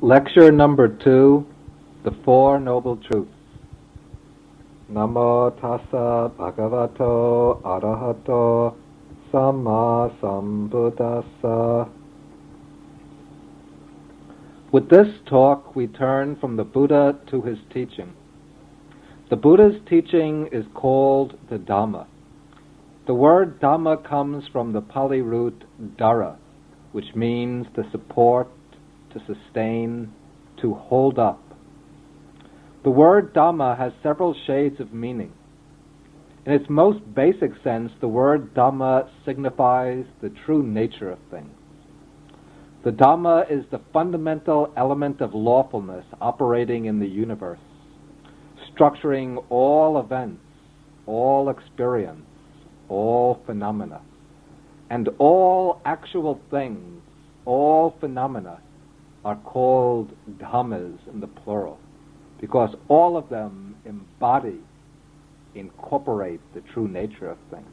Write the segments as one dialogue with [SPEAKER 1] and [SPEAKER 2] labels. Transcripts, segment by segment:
[SPEAKER 1] Lecture number 2, The Four Noble Truths. Namo tassa bhagavato arahato samma sambuddhassa. With this talk, we turn from the Buddha to his teaching. The Buddha's teaching is called the Dharma. The word Dharma comes from the Pali root dara, which means to support, to sustain, to hold up. The word Dhamma has several shades of meaning. In its most basic sense, the word Dhamma signifies the true nature of things. The Dhamma is the fundamental element of lawfulness operating in the universe, structuring all events, all experience, all phenomena, and all actual things, all phenomena, are called dhammas in the plural, because all of them embody, incorporate the true nature of things.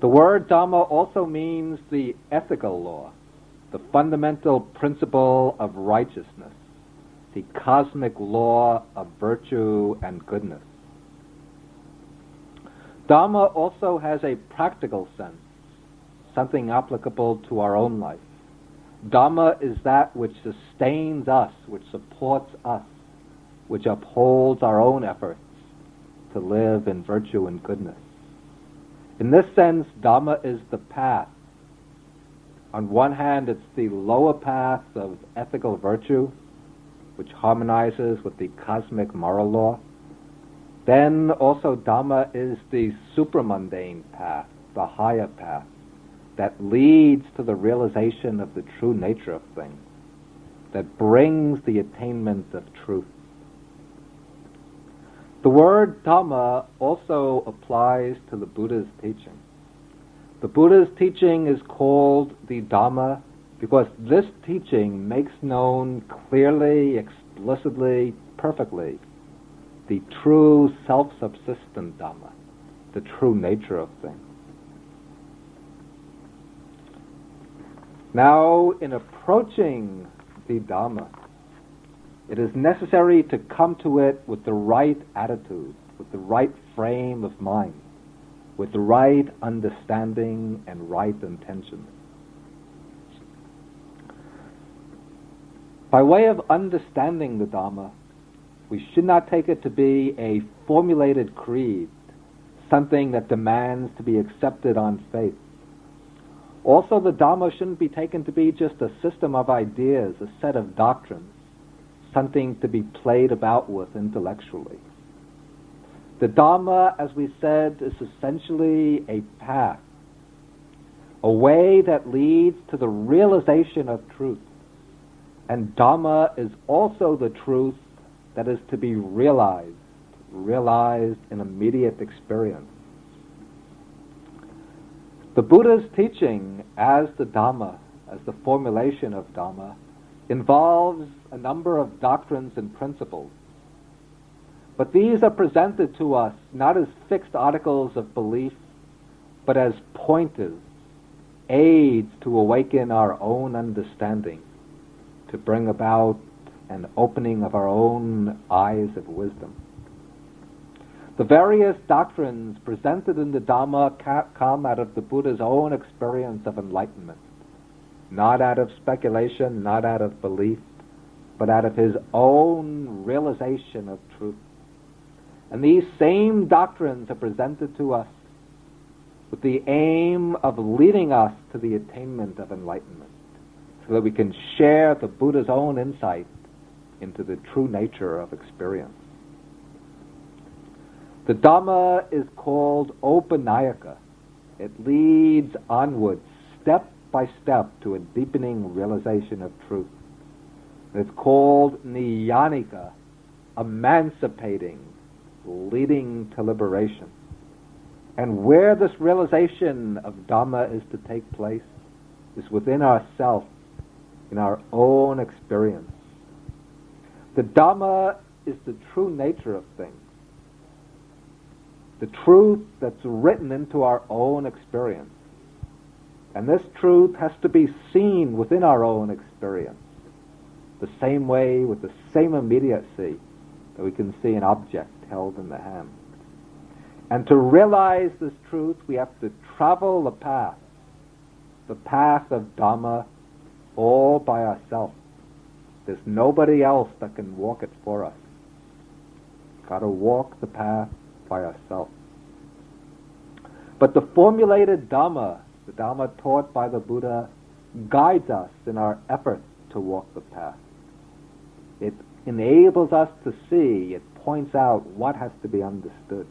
[SPEAKER 1] The word Dhamma also means the ethical law, the fundamental principle of righteousness, the cosmic law of virtue and goodness. Dhamma also has a practical sense, something applicable to our own life. Dhamma is that which sustains us, which supports us, which upholds our own efforts to live in virtue and goodness. In this sense, Dhamma is the path. On one hand, it's the lower path of ethical virtue, which harmonizes with the cosmic moral law. Then also Dhamma is the supramundane path, the higher path, that leads to the realization of the true nature of things, that brings the attainment of truth. The word Dhamma also applies to the Buddha's teaching. The Buddha's teaching is called the Dhamma because this teaching makes known clearly, explicitly, perfectly the true self-subsistent Dhamma, the true nature of things. Now, in approaching the Dhamma, it is necessary to come to it with the right attitude, with the right frame of mind, with the right understanding and right intention. By way of understanding the Dhamma, we should not take it to be a formulated creed, something that demands to be accepted on faith. Also, the Dhamma shouldn't be taken to be just a system of ideas, a set of doctrines, something to be played about with intellectually. The Dhamma, as we said, is essentially a path, a way that leads to the realization of truth. And Dhamma is also the truth that is to be realized in immediate experience. The Buddha's teaching as the Dhamma, as the formulation of Dhamma, involves a number of doctrines and principles. But these are presented to us not as fixed articles of belief, but as pointers, aids to awaken our own understanding, to bring about an opening of our own eyes of wisdom. The various doctrines presented in the Dhamma come out of the Buddha's own experience of enlightenment, not out of speculation, not out of belief, but out of his own realization of truth. And these same doctrines are presented to us with the aim of leading us to the attainment of enlightenment, so that we can share the Buddha's own insight into the true nature of experience. The Dhamma is called Upanayaka. It leads onwards, step by step, to a deepening realization of truth. It's called Niyanika, emancipating, leading to liberation. And where this realization of Dhamma is to take place is within ourselves, in our own experience. The Dhamma is the true nature of things, the truth that's written into our own experience. And this truth has to be seen within our own experience. the same way with the same immediacy that we can see an object held in the hand. And to realize this truth, we have to travel the path of Dharma, all by ourselves. There's nobody else that can walk it for us. Got to walk the path by ourselves. But the formulated Dharma, the Dharma taught by the Buddha, guides us in our effort to walk the path. It enables us to see, it points out what has to be understood.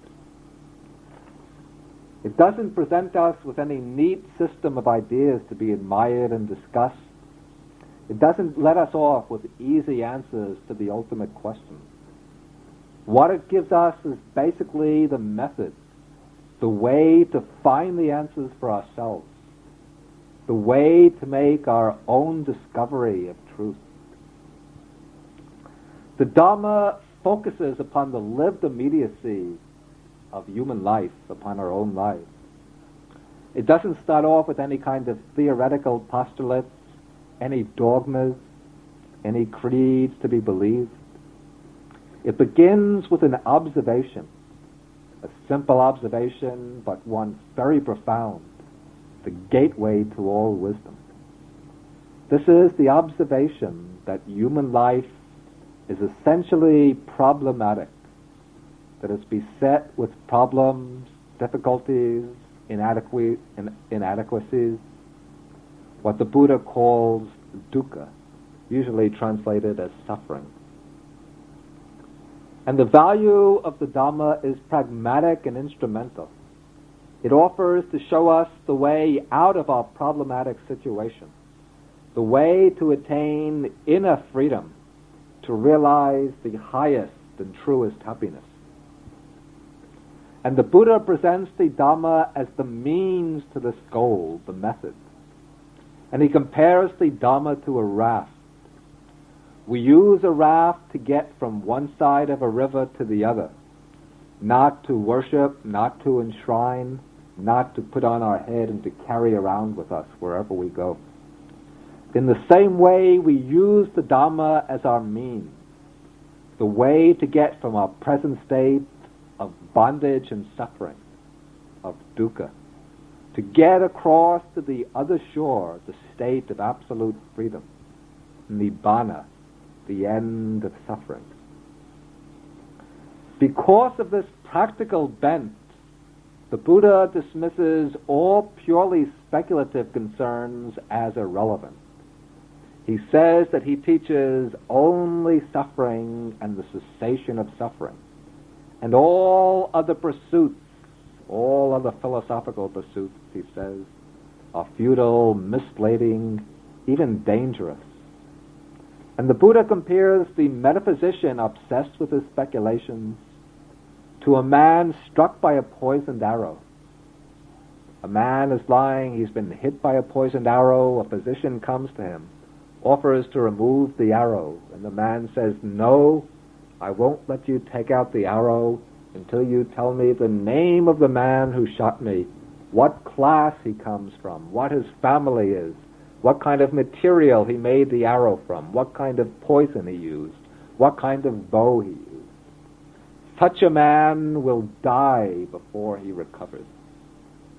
[SPEAKER 1] It doesn't present us with any neat system of ideas to be admired and discussed. It doesn't let us off with easy answers to the ultimate questions. What it gives us is basically the method, the way to find the answers for ourselves, the way to make our own discovery of truth. The Dharma focuses upon the lived immediacy of human life, upon our own lives. It doesn't start off with any kind of theoretical postulates, any dogmas, any creeds to be believed. It begins with an observation, a simple observation, but one very profound, the gateway to all wisdom. This is the observation that human life is essentially problematic, that it's beset with problems, difficulties, inadequacies, what the Buddha calls dukkha, usually translated as suffering. And the value of the Dharma is pragmatic and instrumental. It offers to show us the way out of our problematic situation, the way to attain inner freedom, to realize the highest and truest happiness. And the Buddha presents the Dharma as the means to this goal, the method. And he compares the Dharma to a raft. We use a raft to get from one side of a river to the other, not to worship, not to enshrine, not to put on our head and to carry around with us wherever we go. In the same way, we use the Dharma as our means, the way to get from our present state of bondage and suffering, of dukkha, to get across to the other shore, the state of absolute freedom, nibbana, the end of suffering. Because of this practical bent, the Buddha dismisses all purely speculative concerns as irrelevant. He says that he teaches only suffering and the cessation of suffering. And all other pursuits, all other philosophical pursuits, he says, are futile, misleading, even dangerous. And the Buddha compares the metaphysician obsessed with his speculations to a man struck by a poisoned arrow. A man is lying, he's been hit by a poisoned arrow, a physician comes to him, offers to remove the arrow, and the man says, "No, I won't let you take out the arrow until you tell me the name of the man who shot me, what class he comes from, what his family is, what kind of material he made the arrow from, what kind of poison he used, what kind of bow he used." Such a man will die before he recovers.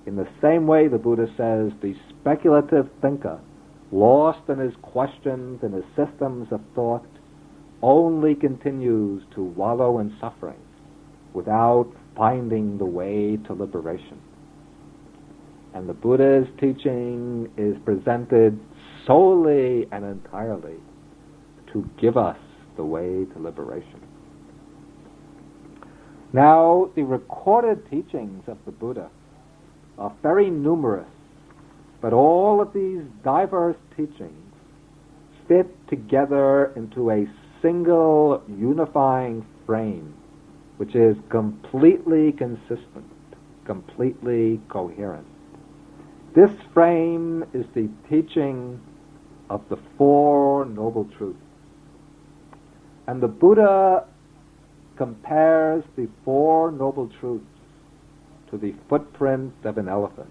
[SPEAKER 1] In the same way, the Buddha says, the speculative thinker, lost in his questions and his systems of thought, only continues to wallow in suffering without finding the way to liberation. And the Buddha's teaching is presented solely and entirely to give us the way to liberation. Now, the recorded teachings of the Buddha are very numerous, but all of these diverse teachings fit together into a single unifying frame, which is completely consistent, completely coherent. This frame is the teaching of the Four Noble Truths. And the Buddha compares the Four Noble Truths to the footprint of an elephant.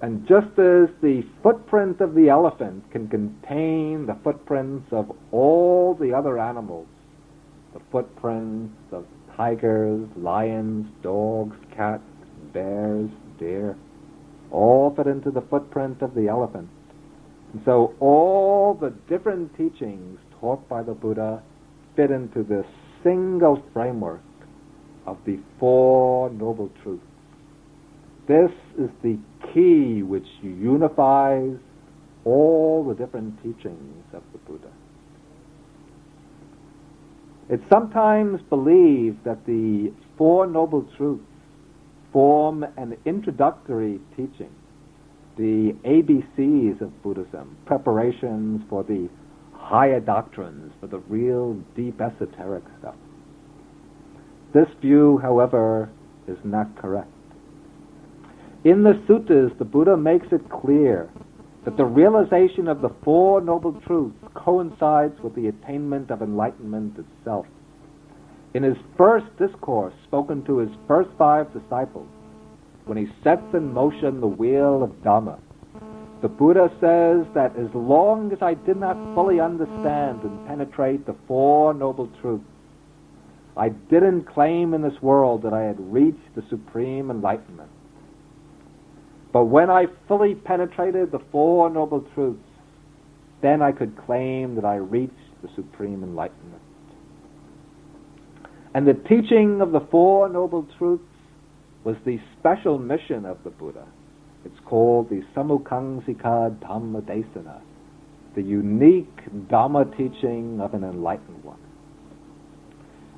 [SPEAKER 1] And just as the footprint of the elephant can contain the footprints of all the other animals, the footprints of tigers, lions, dogs, cats, bears, deer, all fit into the footprint of the elephant. And so all the different teachings taught by the Buddha fit into this single framework of the Four Noble Truths. This is the key which unifies all the different teachings of the Buddha. It's sometimes believed that the Four Noble Truths form an introductory teaching, the ABCs of Buddhism, preparations for the higher doctrines, for the real deep esoteric stuff. This view, however, is not correct. In the suttas, the Buddha makes it clear that the realization of the Four Noble Truths coincides with the attainment of enlightenment itself. In his first discourse, spoken to his first 5 disciples, when he sets in motion the wheel of Dharma, the Buddha says that as long as I did not fully understand and penetrate the Four Noble Truths, I didn't claim in this world that I had reached the supreme enlightenment. But when I fully penetrated the Four Noble Truths, then I could claim that I reached the supreme enlightenment. And the teaching of the Four Noble Truths was the special mission of the Buddha. It's called the Samukhangsika Dhamma Desana, the unique Dharma teaching of an enlightened one.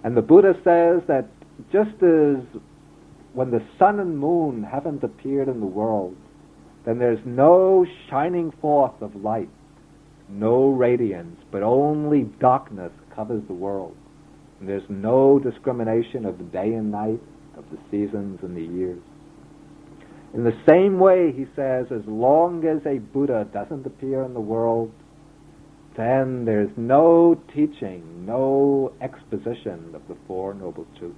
[SPEAKER 1] And the Buddha says that just as when the sun and moon haven't appeared in the world, then there's no shining forth of light, no radiance, but only darkness covers the world. And there's no discrimination of the day and night, of the seasons and the years. In the same way, he says, as long as a Buddha doesn't appear in the world, then there's no teaching, no exposition of the Four Noble Truths,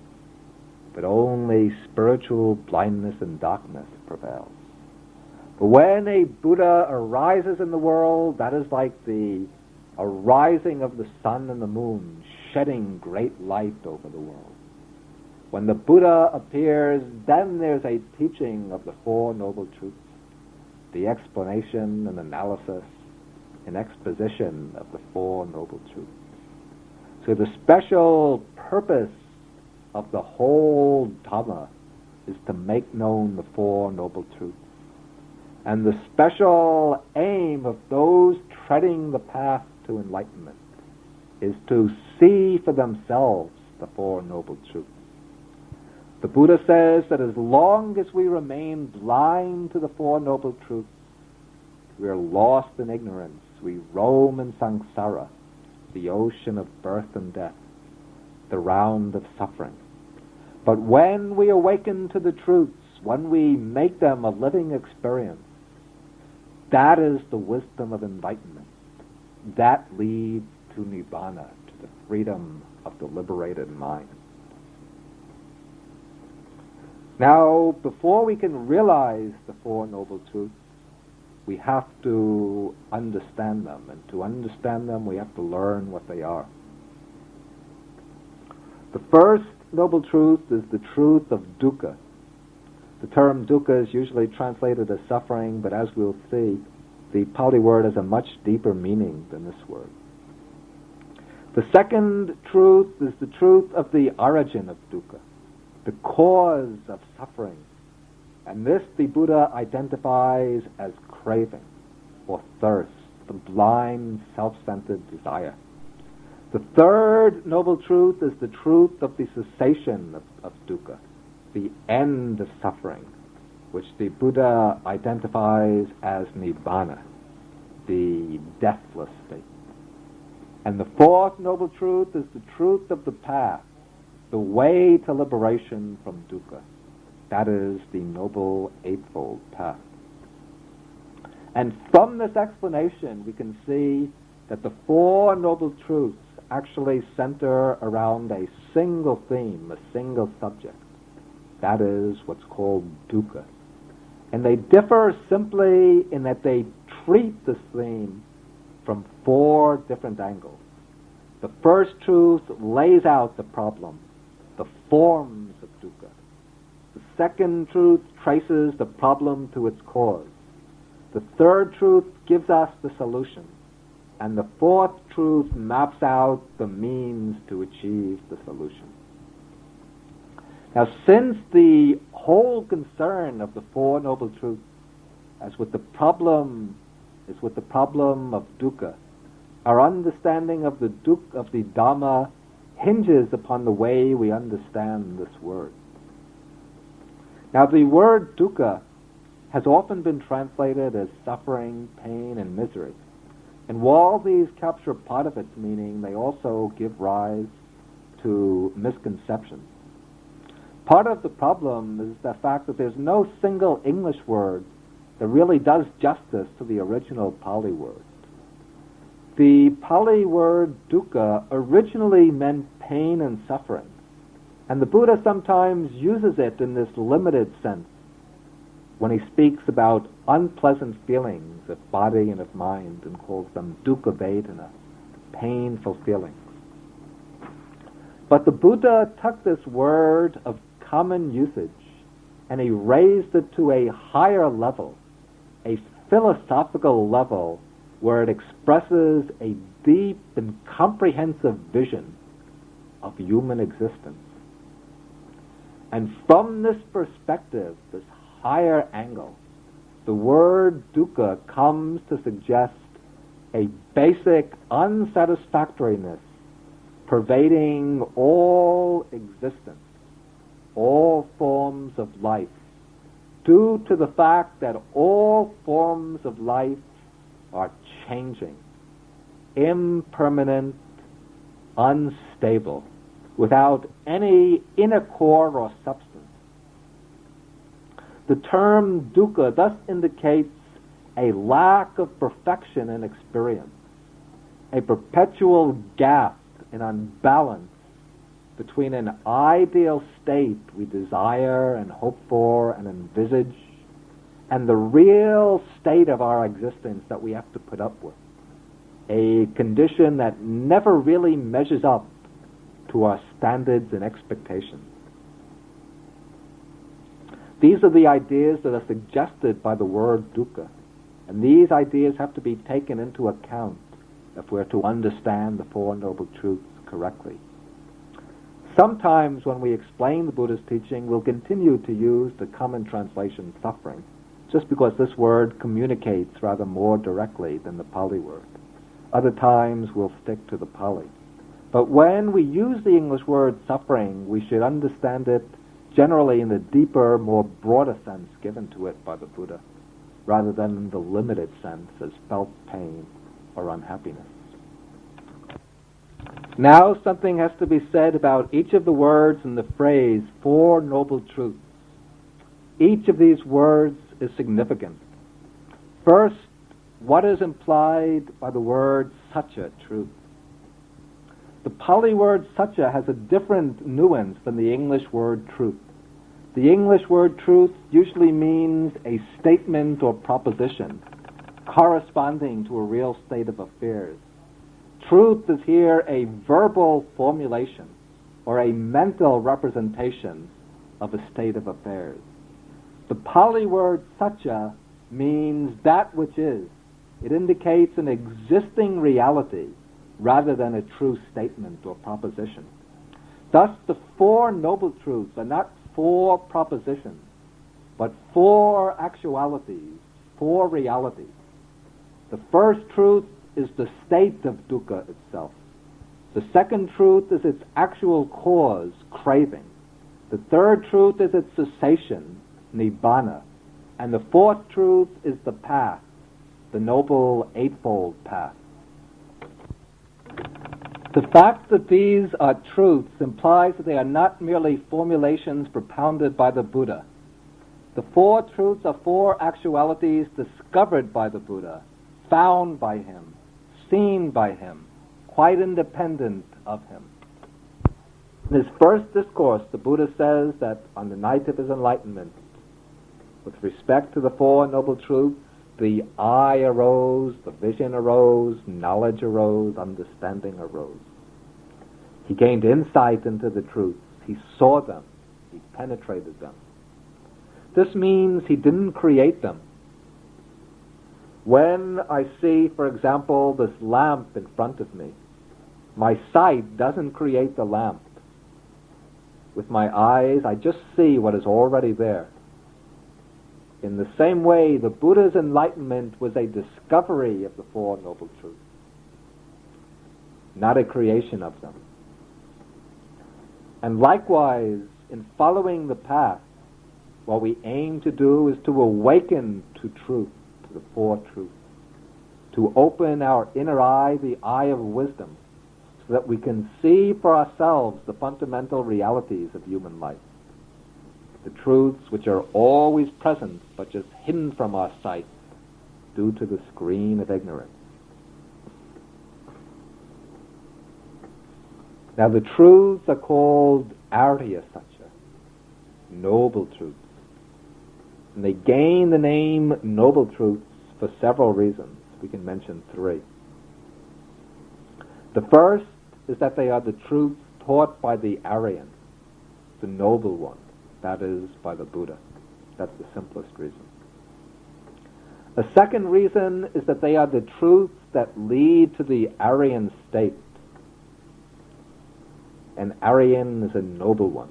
[SPEAKER 1] but only spiritual blindness and darkness prevails. But when a Buddha arises in the world, that is like the arising of the sun and the moon, shedding great light over the world. When the Buddha appears, then there's a teaching of the Four Noble Truths, the explanation and analysis and exposition of the Four Noble Truths. So the special purpose of the whole Dhamma is to make known the Four Noble Truths. And the special aim of those treading the path to enlightenment is to see for themselves the Four Noble Truths. The Buddha says that as long as we remain blind to the Four Noble Truths, we are lost in ignorance. We roam in samsara, the ocean of birth and death, the round of suffering. But when we awaken to the truths, when we make them a living experience, that is the wisdom of enlightenment. That leads to nibbana, to the freedom of the liberated mind. Now, before we can realize the Four Noble Truths, we have to understand them. And to understand them, we have to learn what they are. The first Noble Truth is the truth of dukkha. The term dukkha is usually translated as suffering, but as we'll see, the Pali word has a much deeper meaning than this word. The second truth is the truth of the origin of dukkha, the cause of suffering. And this the Buddha identifies as craving or thirst, the blind, self-centered desire. The third noble truth is the truth of the cessation of dukkha, the end of suffering, which the Buddha identifies as nibbana, the deathless state. And the fourth noble truth is the truth of the path, the way to liberation from dukkha. That is the Noble Eightfold Path. And from this explanation, we can see that the Four Noble Truths actually center around a single theme, a single subject. That is what's called dukkha. And they differ simply in that they treat this theme from 4 different angles. The first truth lays out the problem, the forms of dukkha. The second truth traces the problem to its cause. The third truth gives us the solution. And the fourth truth maps out the means to achieve the solution. Now, since the whole concern of the Four Noble Truths is with the problem of dukkha, our understanding of the Dharma hinges upon the way we understand this word. Now, the word dukkha has often been translated as suffering, pain, and misery. And while these capture part of its meaning, they also give rise to misconceptions. Part of the problem is the fact that there's no single English word that really does justice to the original Pali word. The Pali word dukkha originally meant pain and suffering, and the Buddha sometimes uses it in this limited sense when he speaks about unpleasant feelings of body and of mind and calls them dukkha vedana, painful feelings. But the Buddha took this word of common usage and he raised it to a higher level, a philosophical level where it expresses a deep and comprehensive vision of human existence. And from this perspective, this higher angle, the word dukkha comes to suggest a basic unsatisfactoriness pervading all existence, all forms of life, due to the fact that all forms of life are changing, impermanent, unstable, without any inner core or substance. The term dukkha thus indicates a lack of perfection in experience, a perpetual gap and unbalance between an ideal state we desire and hope for and envisage and the real state of our existence that we have to put up with, a condition that never really measures up to our standards and expectations. These are the ideas that are suggested by the word dukkha, and these ideas have to be taken into account if we're to understand the Four Noble Truths correctly. Sometimes when we explain the Buddha's teaching, we'll continue to use the common translation suffering, just because this word communicates rather more directly than the Pali word. Other times we'll stick to the Pali. But when we use the English word suffering, we should understand it generally in the deeper, more broader sense given to it by the Buddha, rather than in the limited sense as felt pain or unhappiness. Now something has to be said about each of the words in the phrase, Four Noble Truths. Each of these words is significant. First, what is implied by the word satya, truth? The Pali word satya has a different nuance than the English word truth. The English word truth usually means a statement or proposition corresponding to a real state of affairs. Truth is here a verbal formulation or a mental representation of a state of affairs. The Pali word satya means that which is. It indicates an existing reality rather than a true statement or proposition. Thus, the Four Noble Truths are not 4 propositions, but 4 actualities, 4 realities. The first truth is the state of dukkha itself. The second truth is its actual cause, craving. The third truth is its cessation, nibbana. And the fourth truth is the path, the Noble Eightfold Path. The fact that these are truths implies that they are not merely formulations propounded by the Buddha. The 4 truths are 4 actualities discovered by the Buddha, found by him, seen by him, quite independent of him. In his first discourse, the Buddha says that on the night of his enlightenment, With respect to the Four Noble Truths, the eye arose, the vision arose, knowledge arose, understanding arose. He gained insight into the truths. He saw them. He penetrated them. This means he didn't create them. When I see, for example, this lamp in front of me, my sight doesn't create the lamp. With my eyes, I just see what is already there. In the same way, the Buddha's enlightenment was a discovery of the Four Noble Truths, not a creation of them. And likewise, in following the path, what we aim to do is to awaken to truth, to the Four Truths, to open our inner eye, the eye of wisdom, so that we can see for ourselves the fundamental realities of human life. The truths which are always present but just hidden from our sight due to the screen of ignorance. Now the truths are called Arya Satya, noble truths. And they gain the name noble truths for several reasons. We can mention three. The first is that they are the truths taught by the Aryan, the noble one, that is, by the Buddha. That's the simplest reason. A second reason is that they are the truths that lead to the Aryan state. An Aryan is a noble one.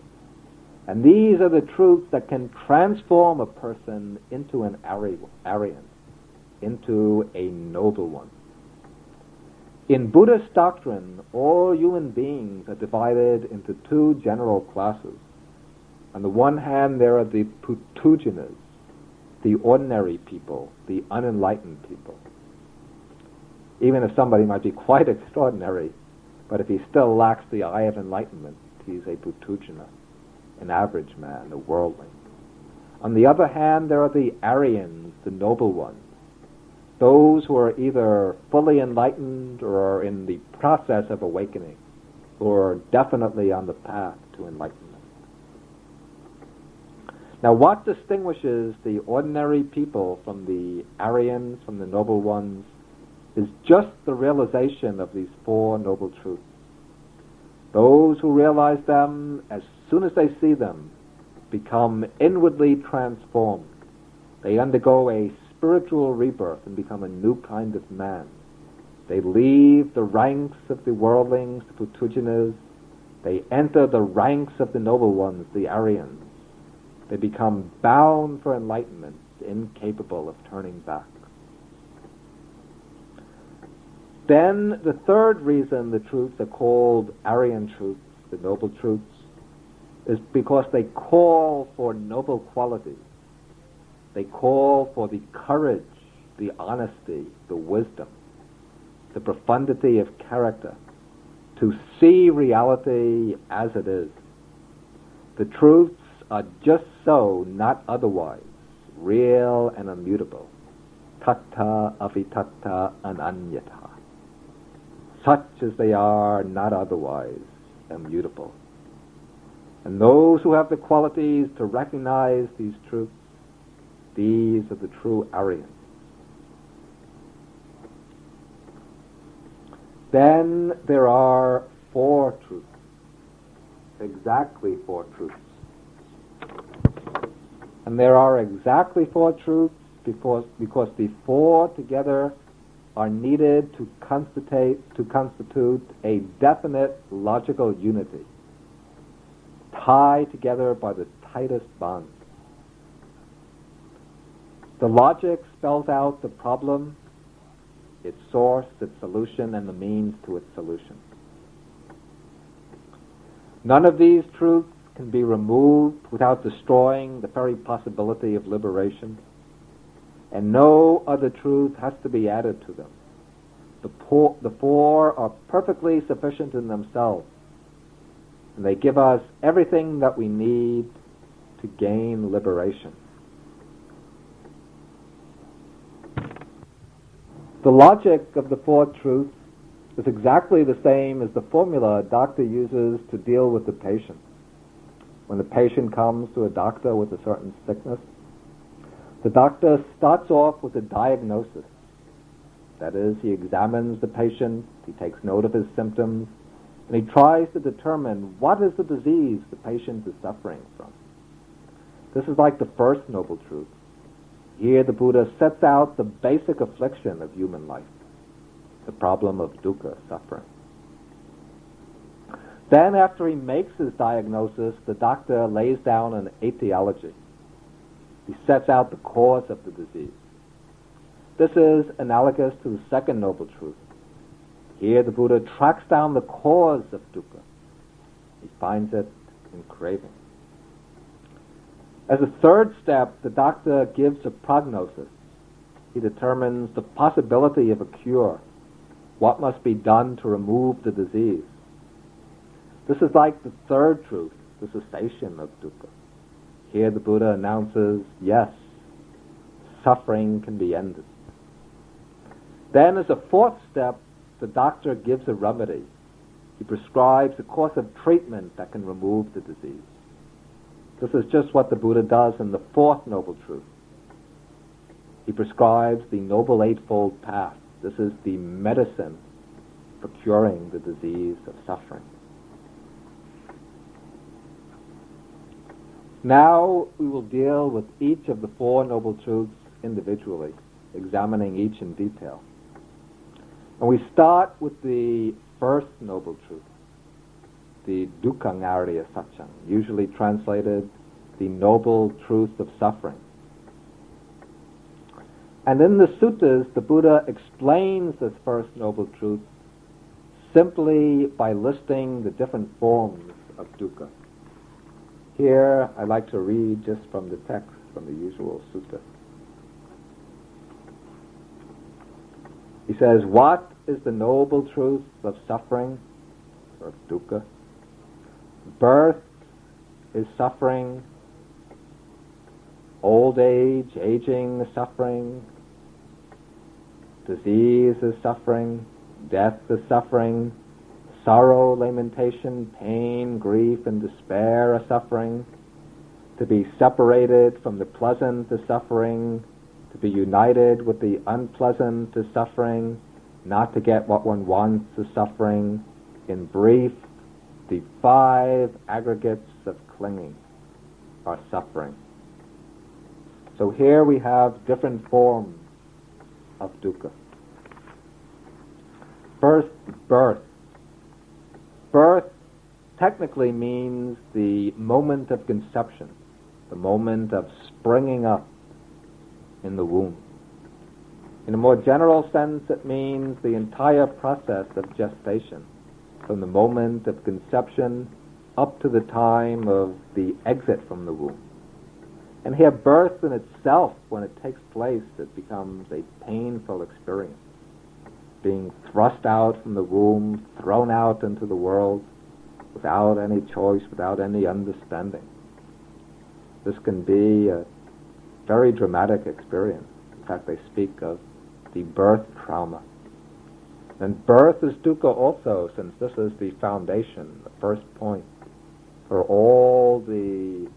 [SPEAKER 1] And these are the truths that can transform a person into an Aryan, into a noble one. In Buddhist doctrine, all human beings are divided into two general classes. On the one hand, there are the putujanas, the ordinary people, the unenlightened people. Even if somebody might be quite extraordinary, but if he still lacks the eye of enlightenment, he's a putujana, an average man, a worldling. On the other hand, there are the Aryans, the noble ones, those who are either fully enlightened or are in the process of awakening, or definitely on the path to enlightenment. Now, what distinguishes the ordinary people from the Aryans, from the noble ones, is just the realization of these Four Noble Truths. Those who realize them, as soon as they see them, become inwardly transformed. They undergo a spiritual rebirth and become a new kind of man. They leave the ranks of the worldlings, the putujanas. They enter the ranks of the noble ones, the Aryans. They become bound for enlightenment, incapable of turning back. Then the third reason the truths are called Aryan truths, the noble truths, is because they call for noble qualities. They call for the courage, the honesty, the wisdom, the profundity of character, to see reality as it is. The truths are just so, not otherwise, real and immutable. Tattva avitatta ananyata. Such as they are, not otherwise, immutable. And those who have the qualities to recognize these truths, these are the true Aryans. Then there are four truths, exactly four truths. And there are exactly four truths because the four together are needed to constitute a definite logical unity, tied together by the tightest bonds. The logic spells out the problem, its source, its solution, and the means to its solution. None of these truths can be removed without destroying the very possibility of liberation, and no other truth has to be added to them. The four are perfectly sufficient in themselves, and they give us everything that we need to gain liberation. The logic of the four truths is exactly the same as the formula a doctor uses to deal with the patient. When the patient comes to a doctor with a certain sickness, The doctor starts off with a diagnosis. That is, he examines the patient, he takes note of his symptoms, and he tries to determine what is the disease the patient is suffering from. This is like the first noble truth. Here the Buddha sets out the basic affliction of human life, the problem of dukkha, suffering. Then, after he makes his diagnosis, the doctor lays down an etiology. He sets out the cause of the disease. This is analogous to the second noble truth. Here the Buddha tracks down the cause of dukkha. He finds it in craving. As a third step, the doctor gives a prognosis. He determines the possibility of a cure, what must be done to remove the disease. This is like the third truth, the cessation of dukkha. Here the Buddha announces, yes, suffering can be ended. Then as a fourth step, the doctor gives a remedy. He prescribes a course of treatment that can remove the disease. This is just what the Buddha does in the fourth noble truth. He prescribes the Noble Eightfold Path. This is the medicine for curing the disease of suffering. Now we will deal with each of the four noble truths individually, examining each in detail. And we start with the first noble truth, the dukkhaṅārya saccang, usually translated the noble truth of suffering. And in the suttas, the Buddha explains this first noble truth simply by listing the different forms of dukkha. Here, I'd like to read just from the text, from the usual sutta. He says, what is the noble truth of suffering, or of dukkha? Birth is suffering, old age, aging is suffering, disease is suffering, death is suffering, sorrow, lamentation, pain, grief, and despair are suffering. To be separated from the pleasant is suffering. To be united with the unpleasant is suffering. Not to get what one wants is suffering. In brief, the five aggregates of clinging are suffering. So here we have different forms of dukkha. First, birth. Birth technically means the moment of conception, the moment of springing up in the womb. In a more general sense, it means the entire process of gestation, from the moment of conception up to the time of the exit from the womb. And here, birth in itself, when it takes place, it becomes a painful experience. Being thrust out from the womb, thrown out into the world, without any choice, without any understanding. This can be a very dramatic experience. In fact, they speak of the birth trauma. And birth is dukkha also, since this is the foundation, the first point for all the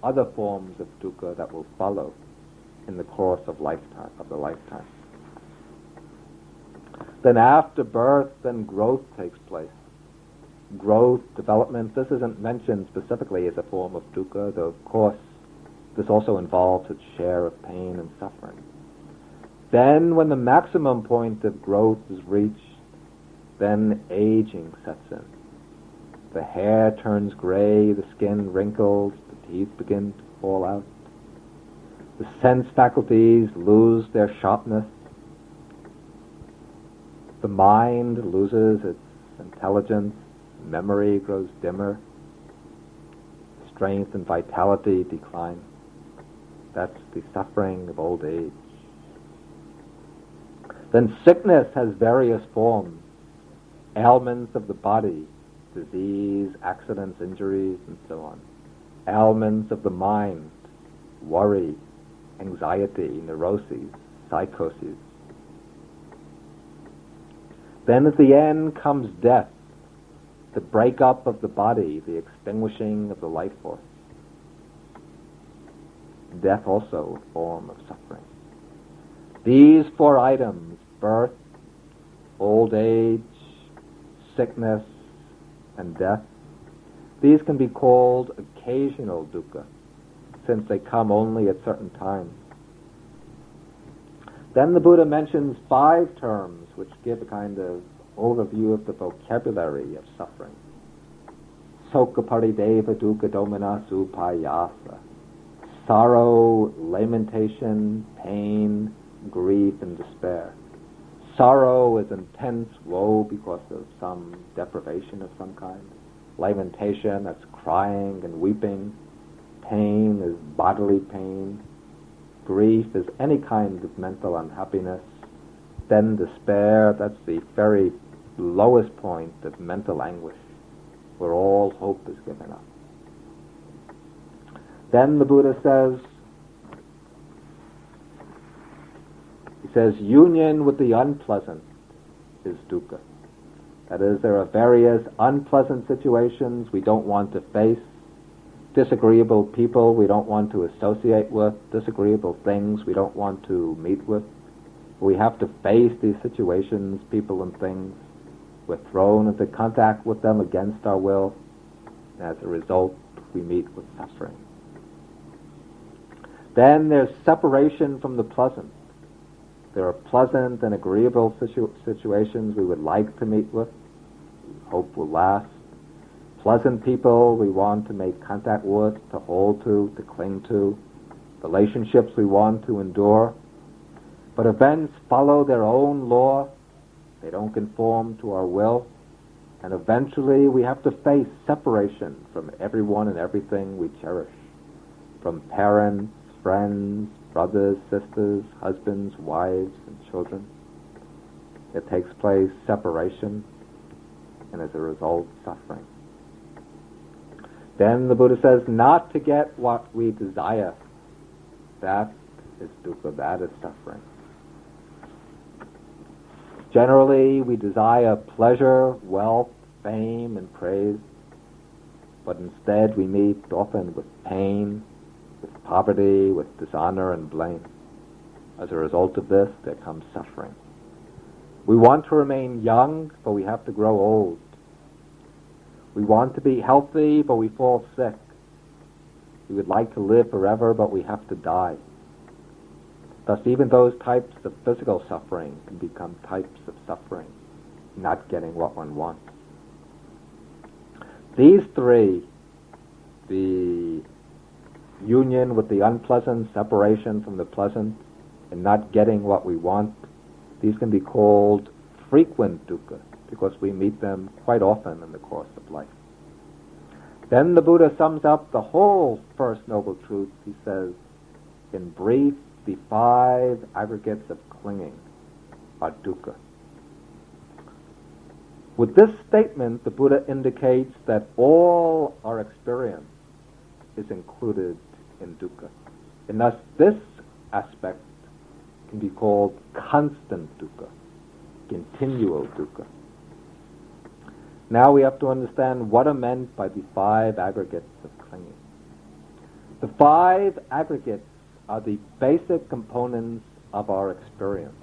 [SPEAKER 1] other forms of dukkha that will follow in the course of the lifetime. Then after birth, then growth takes place. Growth, development, this isn't mentioned specifically as a form of dukkha, though of course this also involves its share of pain and suffering. Then when the maximum point of growth is reached, then aging sets in. The hair turns gray, the skin wrinkles, the teeth begin to fall out. The sense faculties lose their sharpness. The mind loses its intelligence, memory grows dimmer, strength and vitality decline. That's the suffering of old age. Then sickness has various forms, ailments of the body, disease, accidents, injuries, and so on. Ailments of the mind, worry, anxiety, neuroses, psychoses. Then at the end comes death, the breakup of the body, the extinguishing of the life force. death also a form of suffering. These four items, birth, old age, sickness, and death, these can be called occasional dukkha, since they come only at certain times. Then the Buddha mentions 5 terms which give a kind of overview of the vocabulary of suffering. Sokha parideva dukkha domina supayasa. Sorrow, lamentation, pain, grief, and despair. Sorrow is intense woe because of some deprivation of some kind. Lamentation, that's crying and weeping. Pain is bodily pain. Grief is any kind of mental unhappiness. Then despair, that's the very lowest point of mental anguish, where all hope is given up. Then the Buddha says, union with the unpleasant is dukkha. That is, there are various unpleasant situations we don't want to face, disagreeable people we don't want to associate with, disagreeable things we don't want to meet with. We have to face these situations, people and things. We're thrown into contact with them against our will. As a result, we meet with suffering. Then there's separation from the pleasant. There are pleasant and agreeable situations we would like to meet with, hope will last. Pleasant people we want to make contact with, to hold to cling to. Relationships we want to endure. But events follow their own law. They don't conform to our will. And eventually we have to face separation from everyone and everything we cherish. From parents, friends, brothers, sisters, husbands, wives, and children. It takes place separation, and as a result, suffering. Then the Buddha says, not to get what we desire, that is dukkha, that is suffering. Generally, we desire pleasure, wealth, fame, and praise, but instead we meet often with pain, with poverty, with dishonor and blame. As a result of this, there comes suffering. We want to remain young, but we have to grow old. We want to be healthy, but we fall sick. We would like to live forever, but we have to die. Thus, even those types of physical suffering can become types of suffering, not getting what one wants. These 3, the union with the unpleasant, separation from the pleasant, and not getting what we want, these can be called frequent dukkha, because we meet them quite often in the course of life. Then the Buddha sums up the whole First Noble Truth. He says, in brief, the 5 aggregates of clinging are dukkha. With this statement, the Buddha indicates that all our experience is included in dukkha. And thus this aspect can be called constant dukkha, continual dukkha. Now we have to understand what are meant by the 5 aggregates of clinging. The 5 aggregates are the basic components of our experience,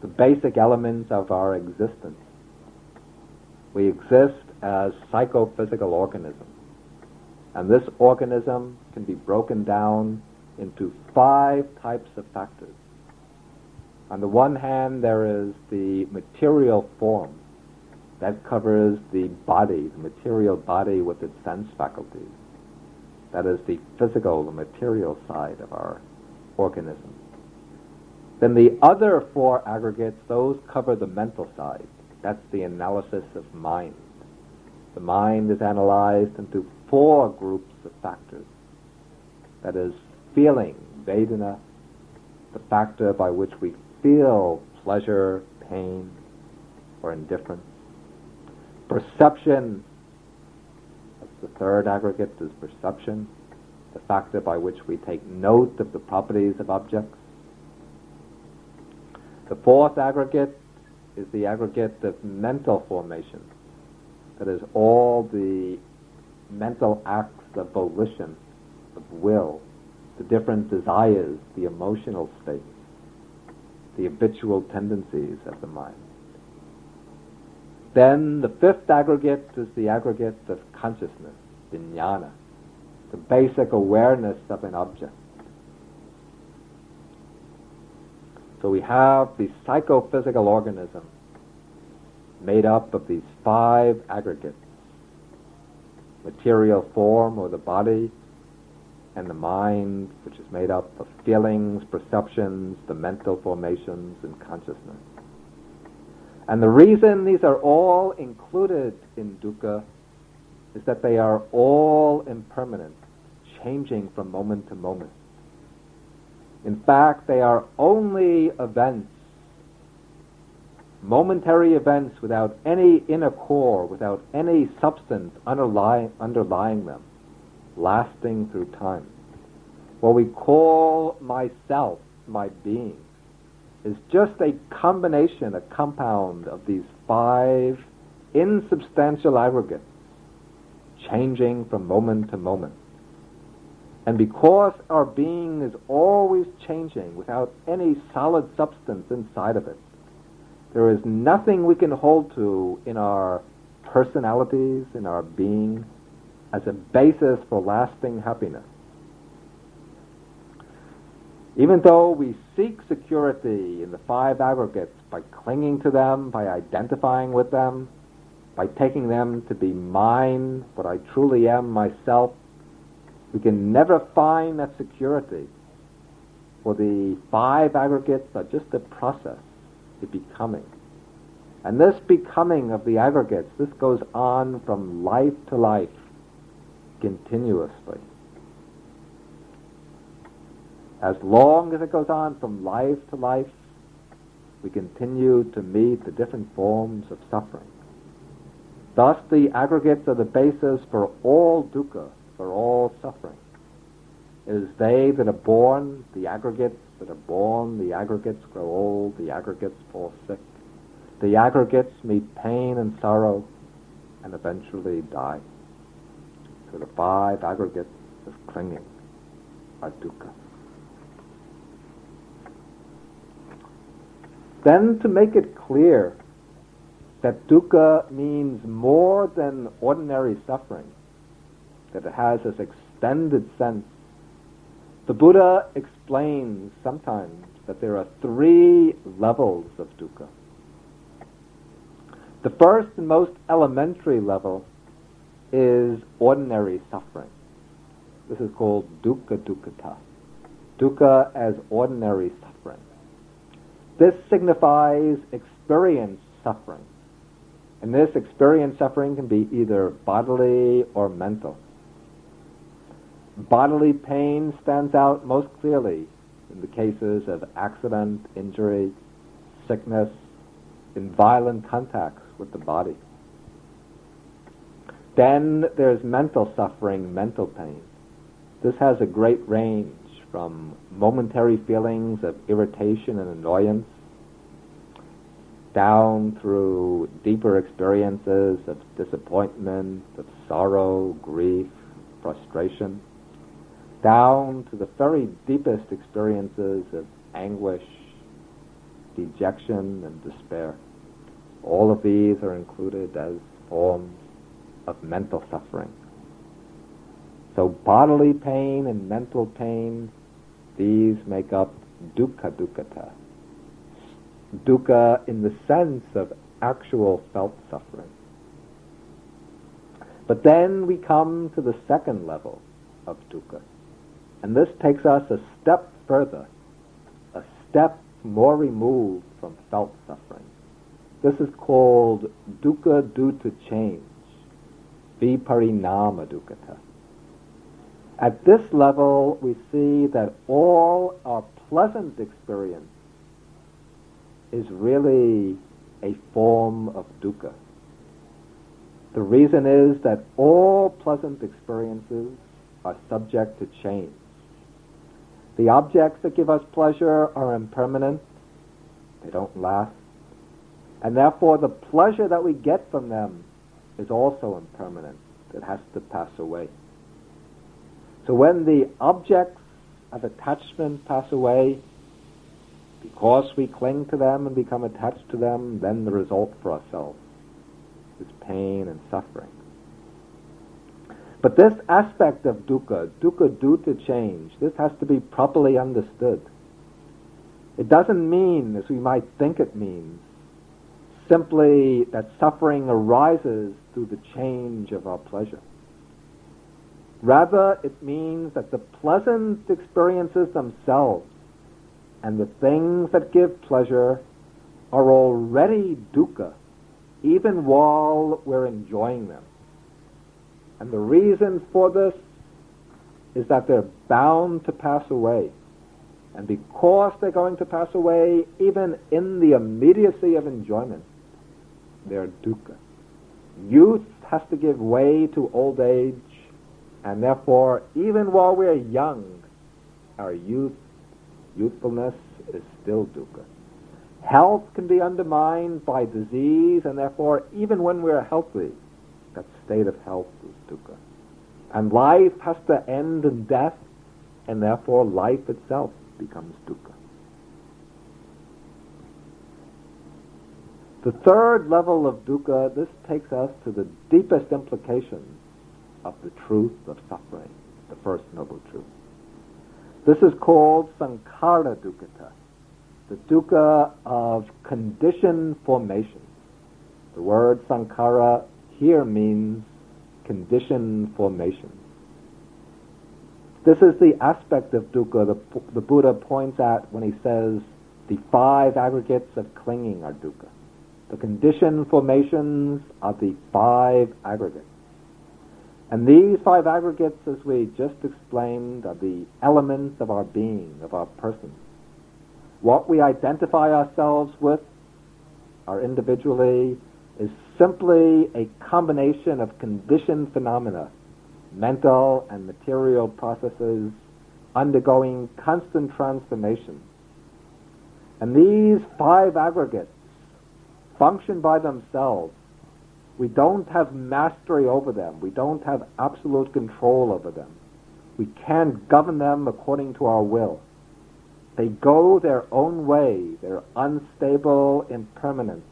[SPEAKER 1] the basic elements of our existence. We exist as psychophysical organisms, and this organism can be broken down into 5 types of factors. On the one hand, there is the material form. That covers the body, the material body with its sense faculties. That is the physical, the material side of our organism. Then the other 4 aggregates, those cover the mental side. That's the analysis of mind. The mind is analyzed into 4 groups of factors. That is feeling, vedana, the factor by which we feel pleasure, pain, or indifference. Perception, that's the 3rd aggregate, is perception, the factor by which we take note of the properties of objects. The 4th aggregate is the aggregate of mental formation. That is all the mental acts of volition of will, the different desires, the emotional states, the habitual tendencies of the mind. Then the fifth aggregate is the aggregate of consciousness, vijnana, the basic awareness of an object. So we have the psychophysical organism made up of these five aggregates: material form, or the body, and the mind, which is made up of feelings, perceptions, the mental formations, and consciousness. And the reason these are all included in dukkha is that they are all impermanent, changing from moment to moment. In fact, they are only events, momentary events without any inner core, without any substance underlying them, lasting through time. What we call myself, my being, is just a combination, a compound of these five insubstantial aggregates, changing from moment to moment. And because our being is always changing without any solid substance inside of it, there is nothing we can hold to in our personalities, in our being, as a basis for lasting happiness. Even though we seek security in the five aggregates by clinging to them, by identifying with them, by taking them to be mine, what I truly am, myself, we can never find that security, for the five aggregates are just a process, a becoming. And this becoming of the aggregates, this goes on from life to life, continuously. As long as it goes on from life to life, we continue to meet the different forms of suffering. Thus, the aggregates are the basis for all dukkha, for all suffering. It is they that are born, the aggregates that are born, the aggregates grow old, the aggregates fall sick. The aggregates meet pain and sorrow and eventually die. So the five aggregates of clinging are dukkha. Then, to make it clear that dukkha means more than ordinary suffering, that it has this extended sense, the Buddha explains sometimes that there are three levels of dukkha. The first and most elementary level is ordinary suffering. This is called dukkha dukkhata. Dukkha as ordinary suffering. This signifies experienced suffering. And this experienced suffering can be either bodily or mental. Bodily pain stands out most clearly in the cases of accident, injury, sickness, in violent contacts with the body. Then there's mental suffering, mental pain. This has a great range from momentary feelings of irritation and annoyance down through deeper experiences of disappointment, of sorrow, grief, frustration, down to the very deepest experiences of anguish, dejection, and despair. All of these are included as forms of mental suffering. So bodily pain and mental pain, these make up dukkha dukkhata. Dukkha in the sense of actual felt suffering. But then we come to the second level of dukkha. And this takes us a step further, a step more removed from felt suffering. This is called dukkha due to change, viparinama dukkhata. At this level, we see that all our pleasant experience is really a form of dukkha. The reason is that all pleasant experiences are subject to change. The objects that give us pleasure are impermanent, they don't last, and therefore the pleasure that we get from them is also impermanent. It has to pass away. So when the objects of attachment pass away, because we cling to them and become attached to them, then the result for ourselves is pain and suffering. But this aspect of dukkha due to change, this has to be properly understood. It doesn't mean, as we might think it means, simply that suffering arises through the change of our pleasure. Rather, it means that the pleasant experiences themselves and the things that give pleasure are already dukkha, even while we're enjoying them. And the reason for this is that they're bound to pass away. And because they're going to pass away, even in the immediacy of enjoyment, they're dukkha. Youth has to give way to old age, and therefore, even while we're young, our youthfulness is still dukkha. Health can be undermined by disease, and therefore, even when we're healthy, that state of health is dukkha. And life has to end in death, and therefore life itself becomes dukkha. The third level of dukkha, this takes us to the deepest implications of the truth of suffering, the first noble truth. This is called sankhara dukkha, the dukkha of conditioned formation. The word sankhara here means conditioned formation. This is the aspect of dukkha the Buddha points at when he says the 5 aggregates of clinging are dukkha. The conditioned formations are the 5 aggregates. And these 5 aggregates, as we just explained, are the elements of our being, of our person. What we identify ourselves with, our individually, is simply a combination of conditioned phenomena, mental and material processes undergoing constant transformation. And these 5 aggregates function by themselves. We don't have mastery over them. We don't have absolute control over them. We can't govern them according to our will. They go their own way. They're unstable, impermanent,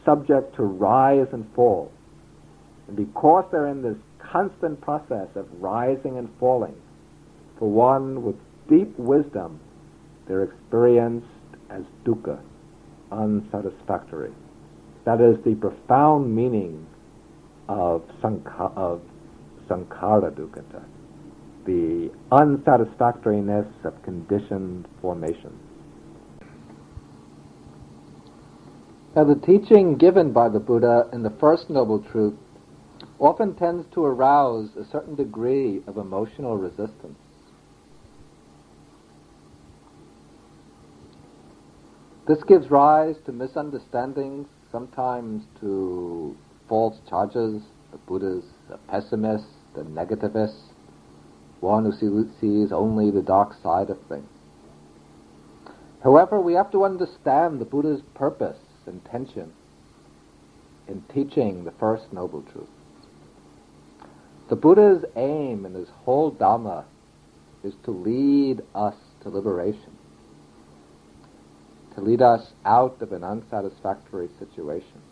[SPEAKER 1] subject to rise and fall. And because they're in this constant process of rising and falling, for one with deep wisdom, they're experienced as dukkha, unsatisfactory. That is the profound meaning of sankhara dukkha, the unsatisfactoriness of conditioned formation. Now, the teaching given by the Buddha in the first noble truth often tends to arouse a certain degree of emotional resistance. This gives rise to misunderstandings, sometimes to false charges. The Buddha's a pessimist, a negativist, one who sees only the dark side of things. However, we have to understand the Buddha's purpose, intention, in teaching the first noble truth. The Buddha's aim in his whole Dharma is to lead us to liberation, to lead us out of an unsatisfactory situation.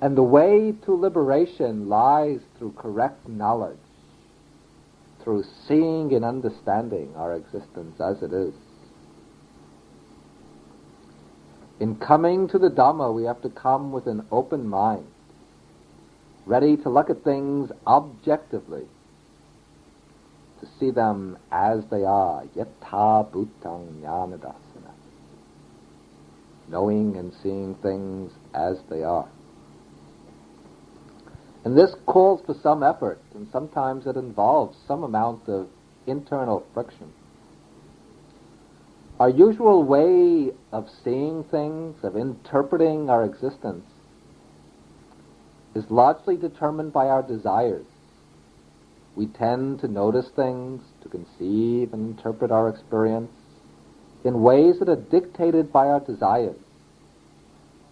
[SPEAKER 1] And the way to liberation lies through correct knowledge, through seeing and understanding our existence as it is. In coming to the Dhamma, we have to come with an open mind, ready to look at things objectively, to see them as they are, yatha bhutang jnanadasana, knowing and seeing things as they are. And this calls for some effort, and sometimes it involves some amount of internal friction. Our usual way of seeing things, of interpreting our existence, is largely determined by our desires. We tend to notice things, to conceive and interpret our experience in ways that are dictated by our desires,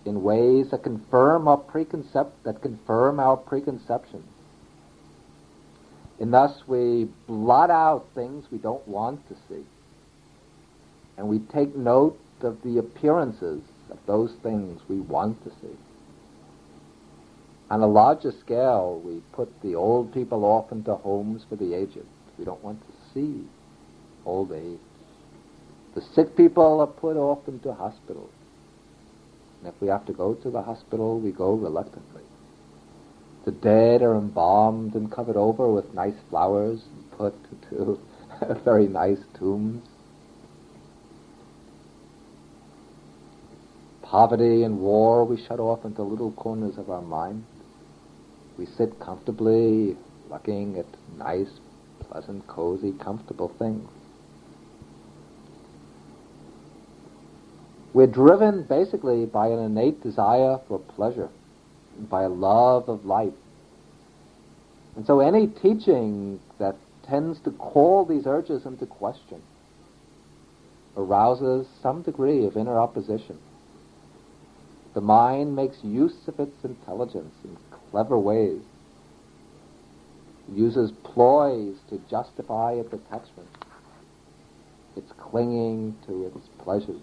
[SPEAKER 1] in ways that confirm our preconceptions. And thus we blot out things we don't want to see. And we take note of the appearances of those things we want to see. On a larger scale, we put the old people off into homes for the aged. We don't want to see old age. The sick people are put off into hospitals. And if we have to go to the hospital, we go reluctantly. The dead are embalmed and covered over with nice flowers and put into very nice tombs. Poverty and war we shut off into little corners of our mind. We sit comfortably looking at nice, pleasant, cozy, comfortable things. We're driven basically by an innate desire for pleasure, by a love of life. And so any teaching that tends to call these urges into question arouses some degree of inner opposition. The mind makes use of its intelligence in clever ways. It uses ploys to justify its attachment, its clinging to its pleasures,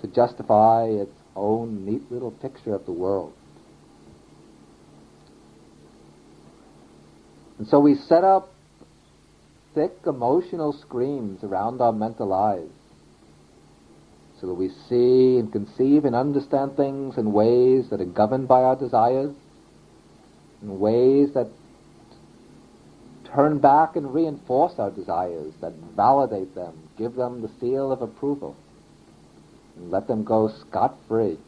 [SPEAKER 1] to justify its own neat little picture of the world. And so we set up thick emotional screens around our mental eyes so that we see and conceive and understand things in ways that are governed by our desires, in ways that turn back and reinforce our desires, that validate them, give them the seal of approval, and let them go scot-free.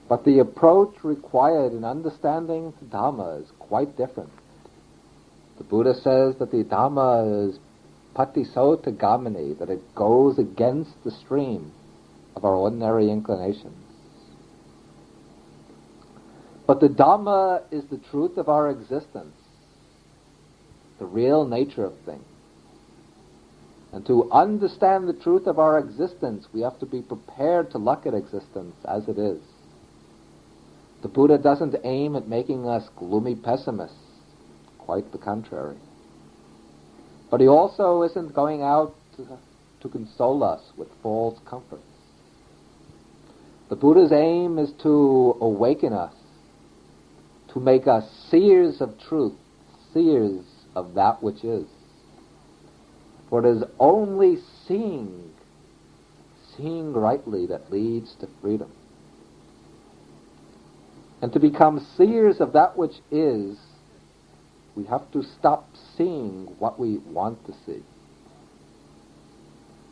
[SPEAKER 1] But the approach required in understanding the Dharma is quite different. The Buddha says that the Dharma is patisota gamini, that it goes against the stream of our ordinary inclinations. But the Dharma is the truth of our existence, the real nature of things. And to understand the truth of our existence, we have to be prepared to look at existence as it is. The Buddha doesn't aim at making us gloomy pessimists, quite the contrary. But he also isn't going out to console us with false comforts. The Buddha's aim is to awaken us, to make us seers of truth, seers of that which is. For it is only seeing rightly that leads to freedom. And to become seers of that which is, we have to stop seeing what we want to see.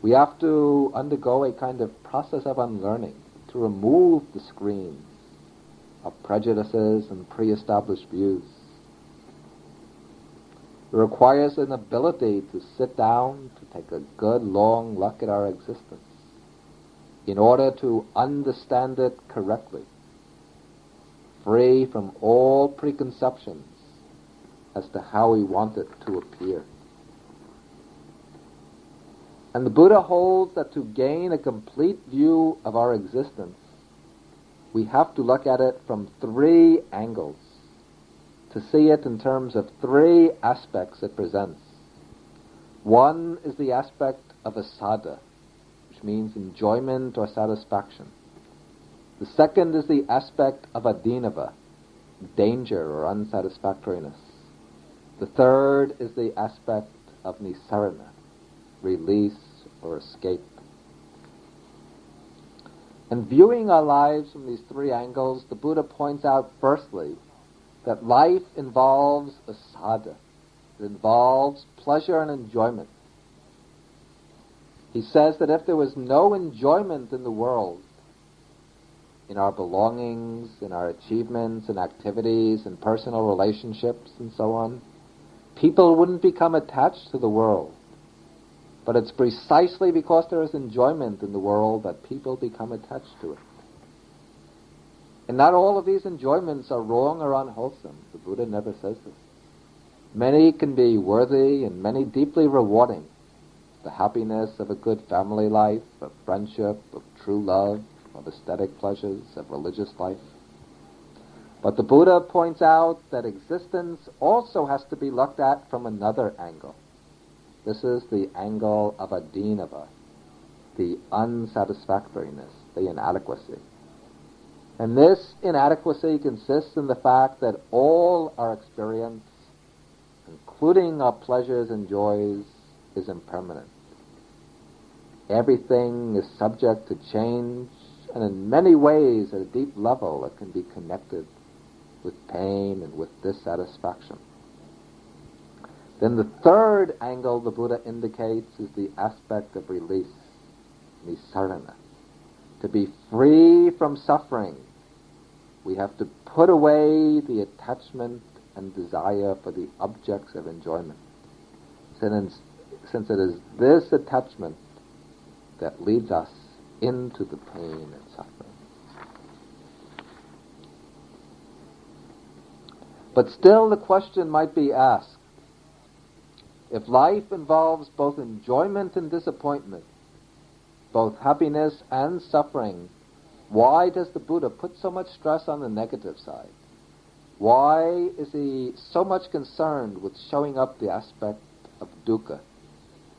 [SPEAKER 1] We have to undergo a kind of process of unlearning, to remove the screens of prejudices and pre-established views. It requires an ability to sit down, to take a good long look at our existence, in order to understand it correctly, free from all preconceptions as to how we want it to appear. And the Buddha holds that to gain a complete view of our existence, we have to look at it from three angles, to see it in terms of three aspects it presents. One is the aspect of asada, which means enjoyment or satisfaction. The second is the aspect of adinava, danger or unsatisfactoriness. The third is the aspect of nisarana, release or escape. And viewing our lives from these three angles, the Buddha points out firstly that life involves asada. It involves pleasure and enjoyment. He says that if there was no enjoyment in the world, in our belongings, in our achievements and activities and personal relationships and so on, people wouldn't become attached to the world. But it's precisely because there is enjoyment in the world that people become attached to it. And not all of these enjoyments are wrong or unwholesome. The Buddha never says this. Many can be worthy and many deeply rewarding. The happiness of a good family life, of friendship, of true love, of aesthetic pleasures, of religious life. But the Buddha points out that existence also has to be looked at from another angle. This is the angle of adinava, the unsatisfactoriness, the inadequacy. And this inadequacy consists in the fact that all our experience, including our pleasures and joys, is impermanent. Everything is subject to change, and in many ways, at a deep level, it can be connected with pain and with dissatisfaction. Then the third angle the Buddha indicates is the aspect of release, nisarana. To be free from suffering, we have to put away the attachment and desire for the objects of enjoyment. Since it is this attachment that leads us into the pain and suffering. But still the question might be asked, if life involves both enjoyment and disappointment, both happiness and suffering, why does the Buddha put so much stress on the negative side? Why is he so much concerned with showing up the aspect of dukkha,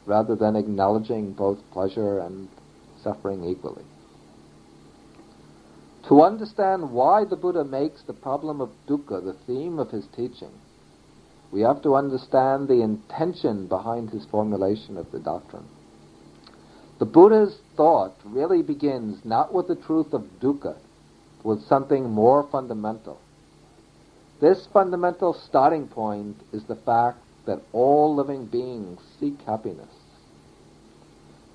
[SPEAKER 1] rather than acknowledging both pleasure and suffering equally? To understand why the Buddha makes the problem of dukkha the theme of his teaching, we have to understand the intention behind his formulation of the doctrine. The Buddha's thought really begins not with the truth of dukkha, but with something more fundamental. This fundamental starting point is the fact that all living beings seek happiness.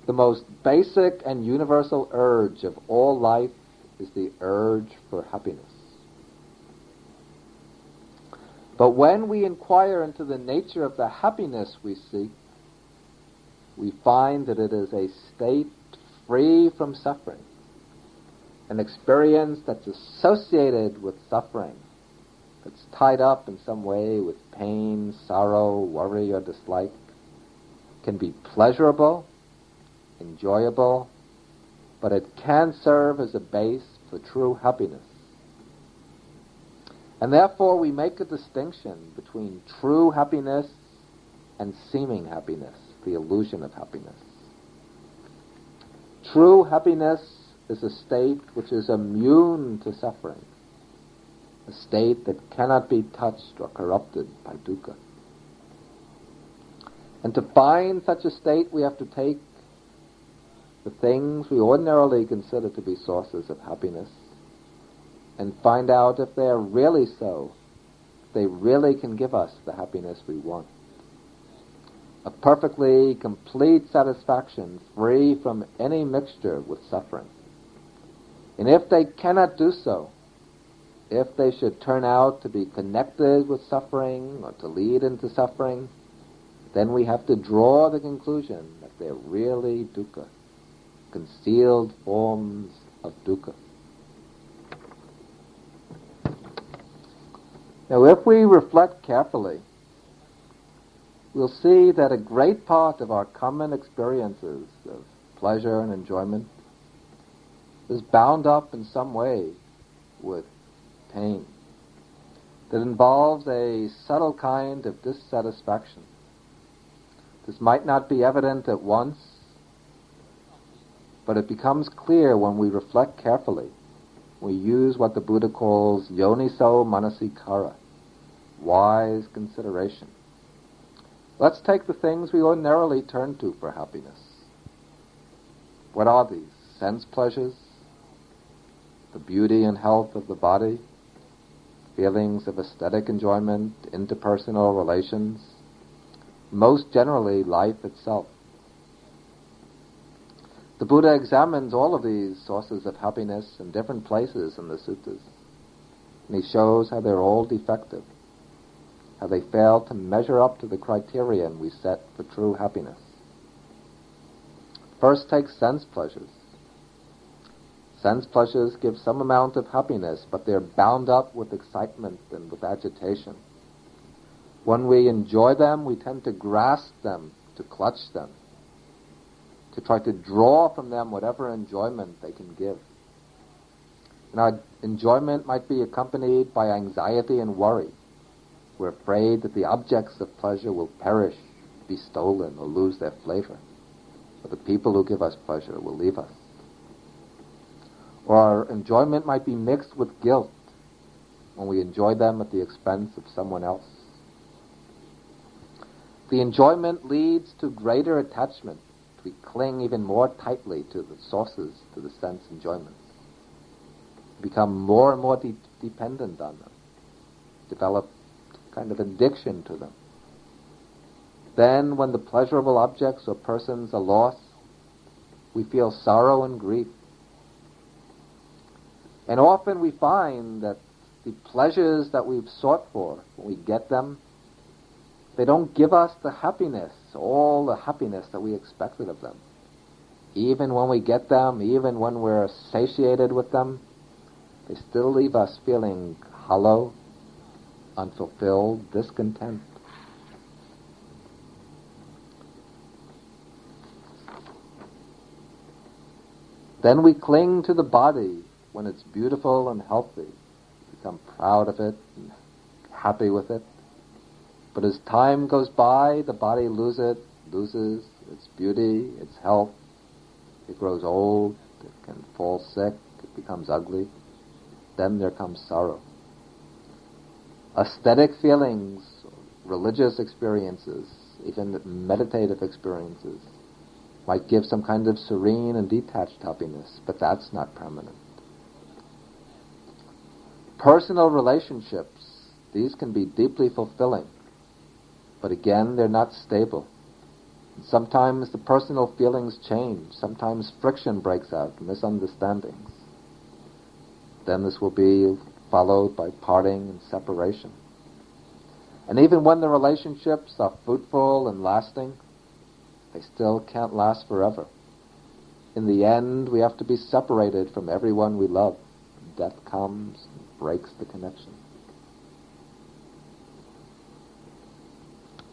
[SPEAKER 1] The most basic and universal urge of all life is the urge for happiness. But when we inquire into the nature of the happiness we seek, we find that it is a state free from suffering, an experience that's associated with suffering, that's tied up in some way with pain, sorrow, worry, or dislike, can be pleasurable, enjoyable, but it can serve as a base for true happiness. And therefore we make a distinction between true happiness and seeming happiness, the illusion of happiness. True happiness is a state which is immune to suffering, a state that cannot be touched or corrupted by dukkha. And to find such a state, we have to take the things we ordinarily consider to be sources of happiness and find out if they are really so, if they really can give us the happiness we want. A perfectly complete satisfaction free from any mixture with suffering. And if they cannot do so, if they should turn out to be connected with suffering or to lead into suffering, then we have to draw the conclusion that they're really dukkha, concealed forms of dukkha. Now, if we reflect carefully, we'll see that a great part of our common experiences of pleasure and enjoyment is bound up in some way with pain that involves a subtle kind of dissatisfaction. This might not be evident at once, but it becomes clear when we reflect carefully. We use what the Buddha calls yoniso manasikara, wise consideration. Let's take the things we ordinarily turn to for happiness. What are these? Sense pleasures, the beauty and health of the body, feelings of aesthetic enjoyment, interpersonal relations, most generally life itself. The Buddha examines all of these sources of happiness in different places in the suttas, and he shows how they're all defective, how they fail to measure up to the criterion we set for true happiness. First, take sense pleasures. Sense pleasures give some amount of happiness, but they're bound up with excitement and with agitation. When we enjoy them, we tend to grasp them, to clutch them, to try to draw from them whatever enjoyment they can give. And our enjoyment might be accompanied by anxiety and worry. We're afraid that the objects of pleasure will perish, be stolen, or lose their flavor. Or the people who give us pleasure will leave us. Or our enjoyment might be mixed with guilt when we enjoy them at the expense of someone else. The enjoyment leads to greater attachment. We cling even more tightly to the sources, to the sense enjoyments. Become more and more dependent on them. Develop kind of addiction to them. Then, when the pleasurable objects or persons are lost, we feel sorrow and grief. And often we find that the pleasures that we've sought for, when we get them, they don't give us the happiness, all the happiness that we expected of them. Even when we get them, even when we're satiated with them, they still leave us feeling hollow, unfulfilled, discontent. Then we cling to the body when it's beautiful and healthy. Become proud of it and happy with it. But as time goes by, the body loses its beauty, its health. It grows old, it can fall sick, it becomes ugly. Then there comes sorrow. Aesthetic feelings, religious experiences, even meditative experiences, might give some kind of serene and detached happiness, but that's not permanent. Personal relationships, these can be deeply fulfilling, but again, they're not stable. Sometimes the personal feelings change. Sometimes friction breaks out, misunderstandings. Then this will be followed by parting and separation. And even when the relationships are fruitful and lasting, they still can't last forever. In the end, we have to be separated from everyone we love. Death comes and breaks the connection.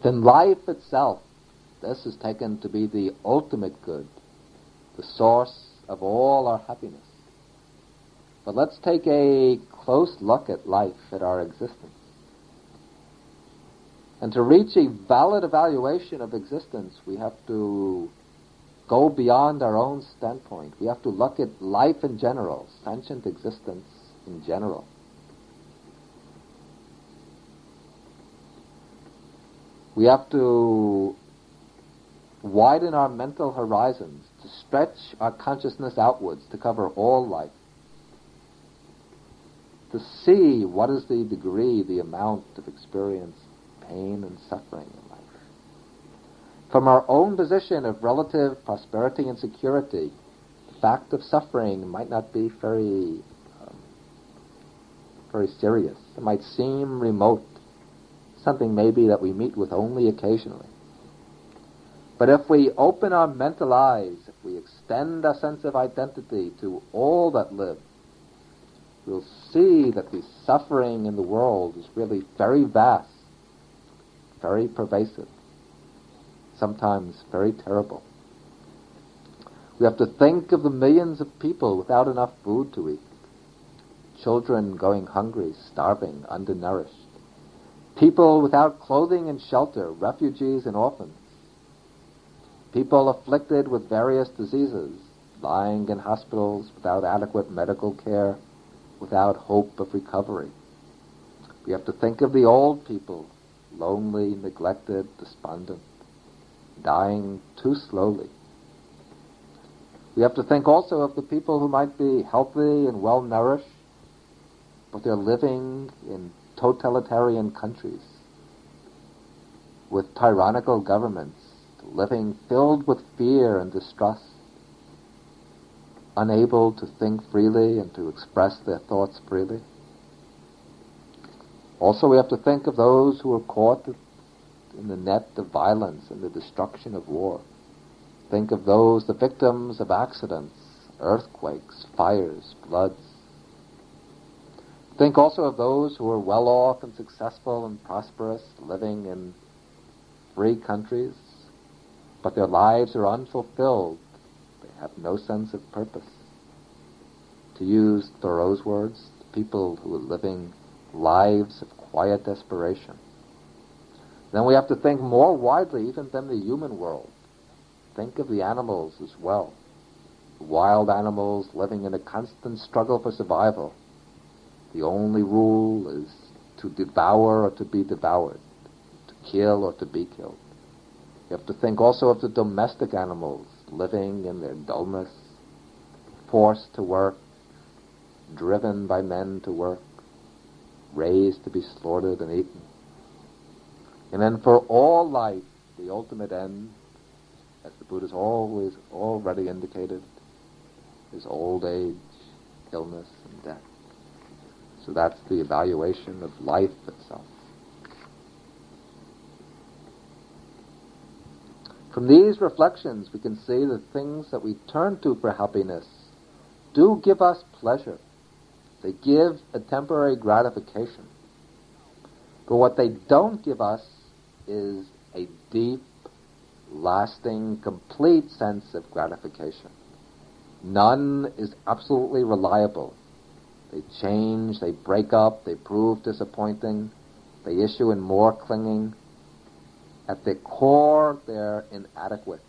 [SPEAKER 1] Then life itself, this is taken to be the ultimate good, the source of all our happiness. But let's take a close look at life, at our existence. And to reach a valid evaluation of existence, we have to go beyond our own standpoint. We have to look at life in general, sentient existence in general. We have to widen our mental horizons, to stretch our consciousness outwards, to cover all life. To see what is the degree, the amount of experience, pain and suffering in life. From our own position of relative prosperity and security, the fact of suffering might not be very serious. It might seem remote, something maybe that we meet with only occasionally. But if we open our mental eyes, if we extend our sense of identity to all that live, we'll see that the suffering in the world is really very vast, very pervasive, sometimes very terrible. We have to think of the millions of people without enough food to eat, children going hungry, starving, undernourished, people without clothing and shelter, refugees and orphans, people afflicted with various diseases, lying in hospitals without adequate medical care, without hope of recovery. We have to think of the old people, lonely, neglected, despondent, dying too slowly. We have to think also of the people who might be healthy and well-nourished, but they're living in totalitarian countries with tyrannical governments, living filled with fear and distrust, unable to think freely and to express their thoughts freely. Also, we have to think of those who are caught in the net of violence and the destruction of war. Think of those, the victims of accidents, earthquakes, fires, floods. Think also of those who are well off and successful and prosperous, living in free countries, but their lives are unfulfilled. They have no sense of purpose.
[SPEAKER 2] To use Thoreau's words, people who are living lives of quiet desperation. Then we have to think more widely even than the human world. Think of the animals as well. Wild animals living in a constant struggle for survival. The only rule is to devour or to be devoured, to kill or to be killed. You have to think also of the domestic animals living in their dullness, forced to work, driven by men to work, raised to be slaughtered and eaten. And then for all life, the ultimate end, as the Buddha's always already indicated, is old age, illness, and death. So that's the evaluation of life itself. From these reflections, we can see that things that we turn to for happiness do give us pleasure. They give a temporary gratification. But what they don't give us is a deep, lasting, complete sense of gratification. None is absolutely reliable. They change, they break up, they prove disappointing, they issue in more clinging. At their core, they're inadequate,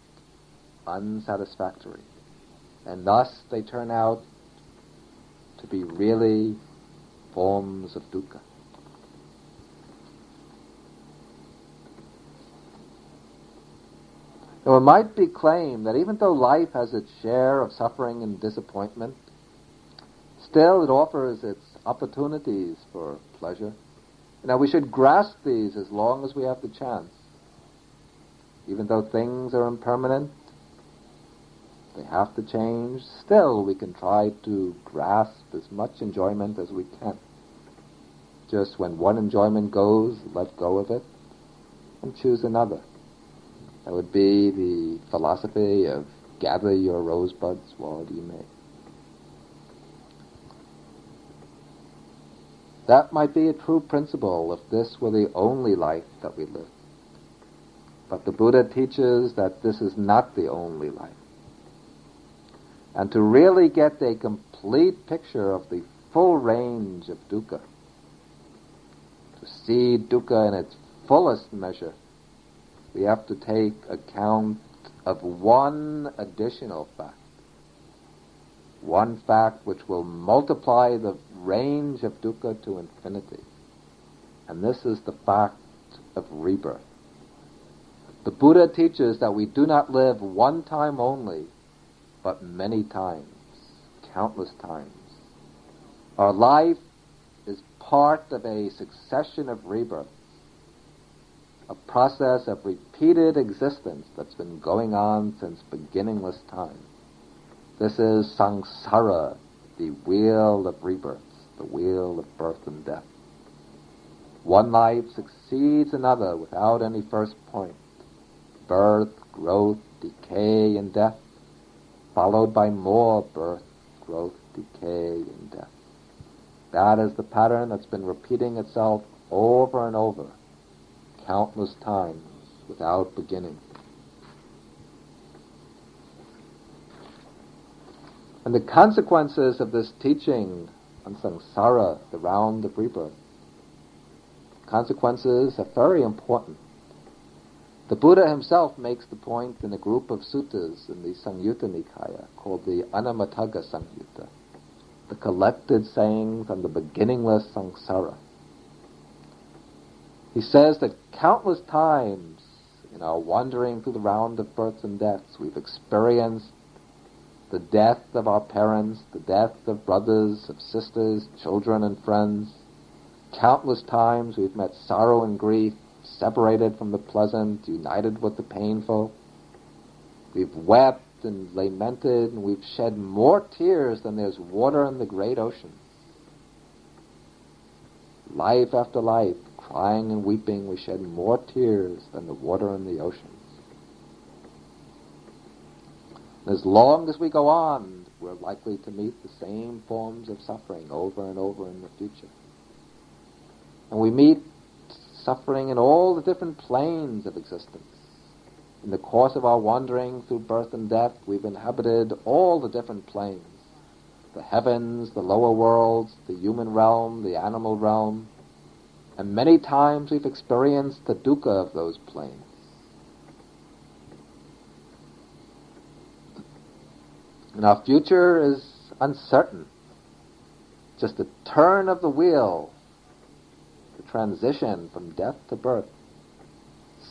[SPEAKER 2] unsatisfactory, and thus they turn out to be really forms of dukkha. Now, it might be claimed that even though life has its share of suffering and disappointment, still it offers its opportunities for pleasure. Now, we should grasp these as long as we have the chance. Even though things are impermanent, they have to change, still we can try to grasp as much enjoyment as we can. Just when one enjoyment goes, let go of it and choose another. That would be the philosophy of gather your rosebuds while you may. That might be a true principle if this were the only life that we live. But the Buddha teaches that this is not the only life. And to really get a complete picture of the full range of dukkha, to see dukkha in its fullest measure, we have to take account of one additional fact. One fact which will multiply the range of dukkha to infinity. And this is the fact of rebirth. The Buddha teaches that we do not live one time only, but many times, countless times. Our life is part of a succession of rebirths, a process of repeated existence that's been going on since beginningless time. This is samsara, the wheel of rebirths, the wheel of birth and death. One life succeeds another without any first point. Birth, growth, decay, and death, followed by more birth, growth, decay, and death. That is the pattern that's been repeating itself over and over, countless times, without beginning. And the consequences of this teaching on samsara, the round of rebirth, consequences are very important. The Buddha himself makes the point in a group of suttas in the Samyutta Nikaya called the Anamatagga Samyutta, the collected sayings on the beginningless samsara. He says that countless times in our wandering through the round of births and deaths, we've experienced the death of our parents, the death of brothers, of sisters, children, and friends. Countless times we've met sorrow and grief, separated from the pleasant, united with the painful. We've wept and lamented, and we've shed more tears than there's water in the great ocean. Life after life, crying and weeping, we shed more tears than the water in the oceans. And as long as we go on, we're likely to meet the same forms of suffering over and over in the future. And we meet suffering in all the different planes of existence. In the course of our wandering through birth and death, we've inhabited all the different planes. the heavens, the lower worlds, the human realm, the animal realm, and many times we've experienced the dukkha of those planes. And our future is uncertain. Just a turn of the wheel, the transition from death to birth,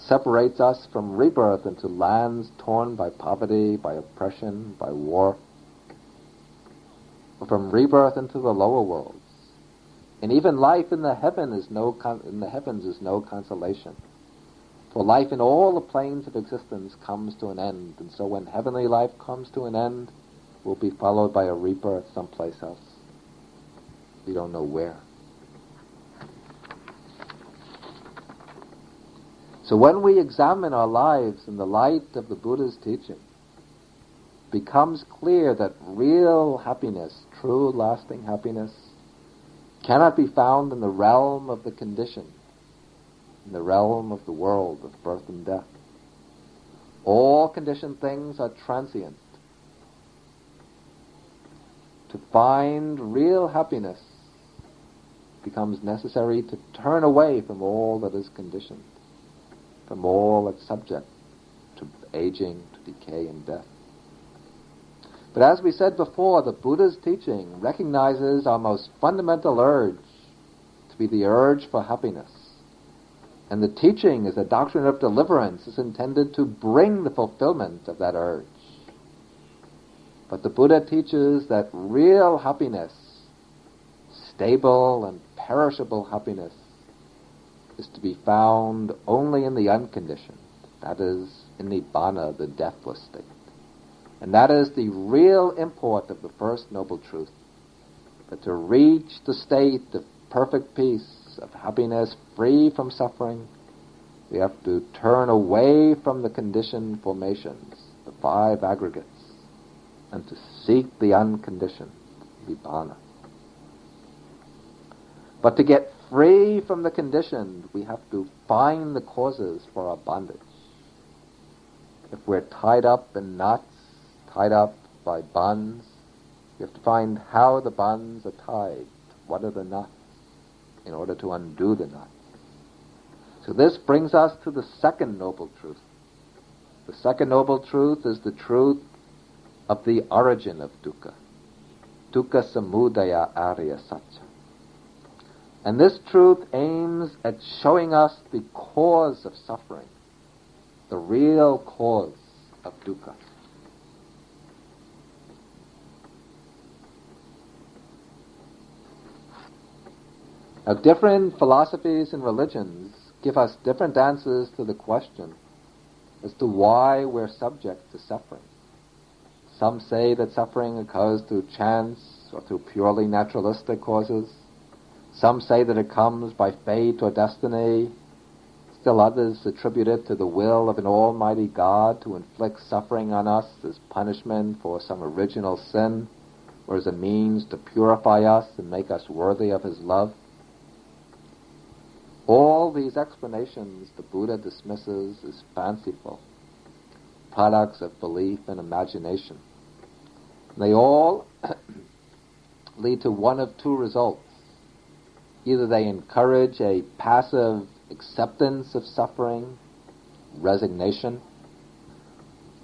[SPEAKER 2] separates us from rebirth into lands torn by poverty, by oppression, by war, or from rebirth into the lower worlds. And even life in the heavens is no consolation. For life in all the planes of existence comes to an end, and so when heavenly life comes to an end, will be followed by a rebirth someplace else. We don't know where. So when we examine our lives in the light of the Buddha's teaching, it becomes clear that real happiness, true lasting happiness, cannot be found in the realm of the conditioned, in the realm of the world of birth and death. All conditioned things are transient. To find real happiness becomes necessary to turn away from all that is conditioned, from all that's subject to aging, to decay and death. But as we said before, the Buddha's teaching recognizes our most fundamental urge to be the urge for happiness. And the teaching as a doctrine of deliverance is intended to bring the fulfillment of that urge. But the Buddha teaches that real happiness, stable and perishable happiness, is to be found only in the unconditioned, that is, in Nibbana, the deathless state. And that is the real import of the First Noble Truth, that to reach the state of perfect peace, of happiness free from suffering, we have to turn away from the conditioned formations, the five aggregates, and to seek the unconditioned, Nibbana. But to get free from the conditioned, we have to find the causes for our bondage. If we're tied up in knots, tied up by bonds, we have to find how the bonds are tied, what are the knots, in order to undo the knots. So this brings us to the second noble truth. The second noble truth is the truth of the origin of dukkha. Dukkha samudaya arya satya. And this truth aims at showing us the cause of suffering, the real cause of dukkha. Now, different philosophies and religions give us different answers to the question as to why we're subject to suffering. Some say that suffering occurs through chance or through purely naturalistic causes. Some say that it comes by fate or destiny. Still others attribute it to the will of an almighty God to inflict suffering on us as punishment for some original sin, or as a means to purify us and make us worthy of his love. All these explanations the Buddha dismisses as fanciful, products of belief and imagination. They all lead to one of two results. Either they encourage a passive acceptance of suffering, resignation,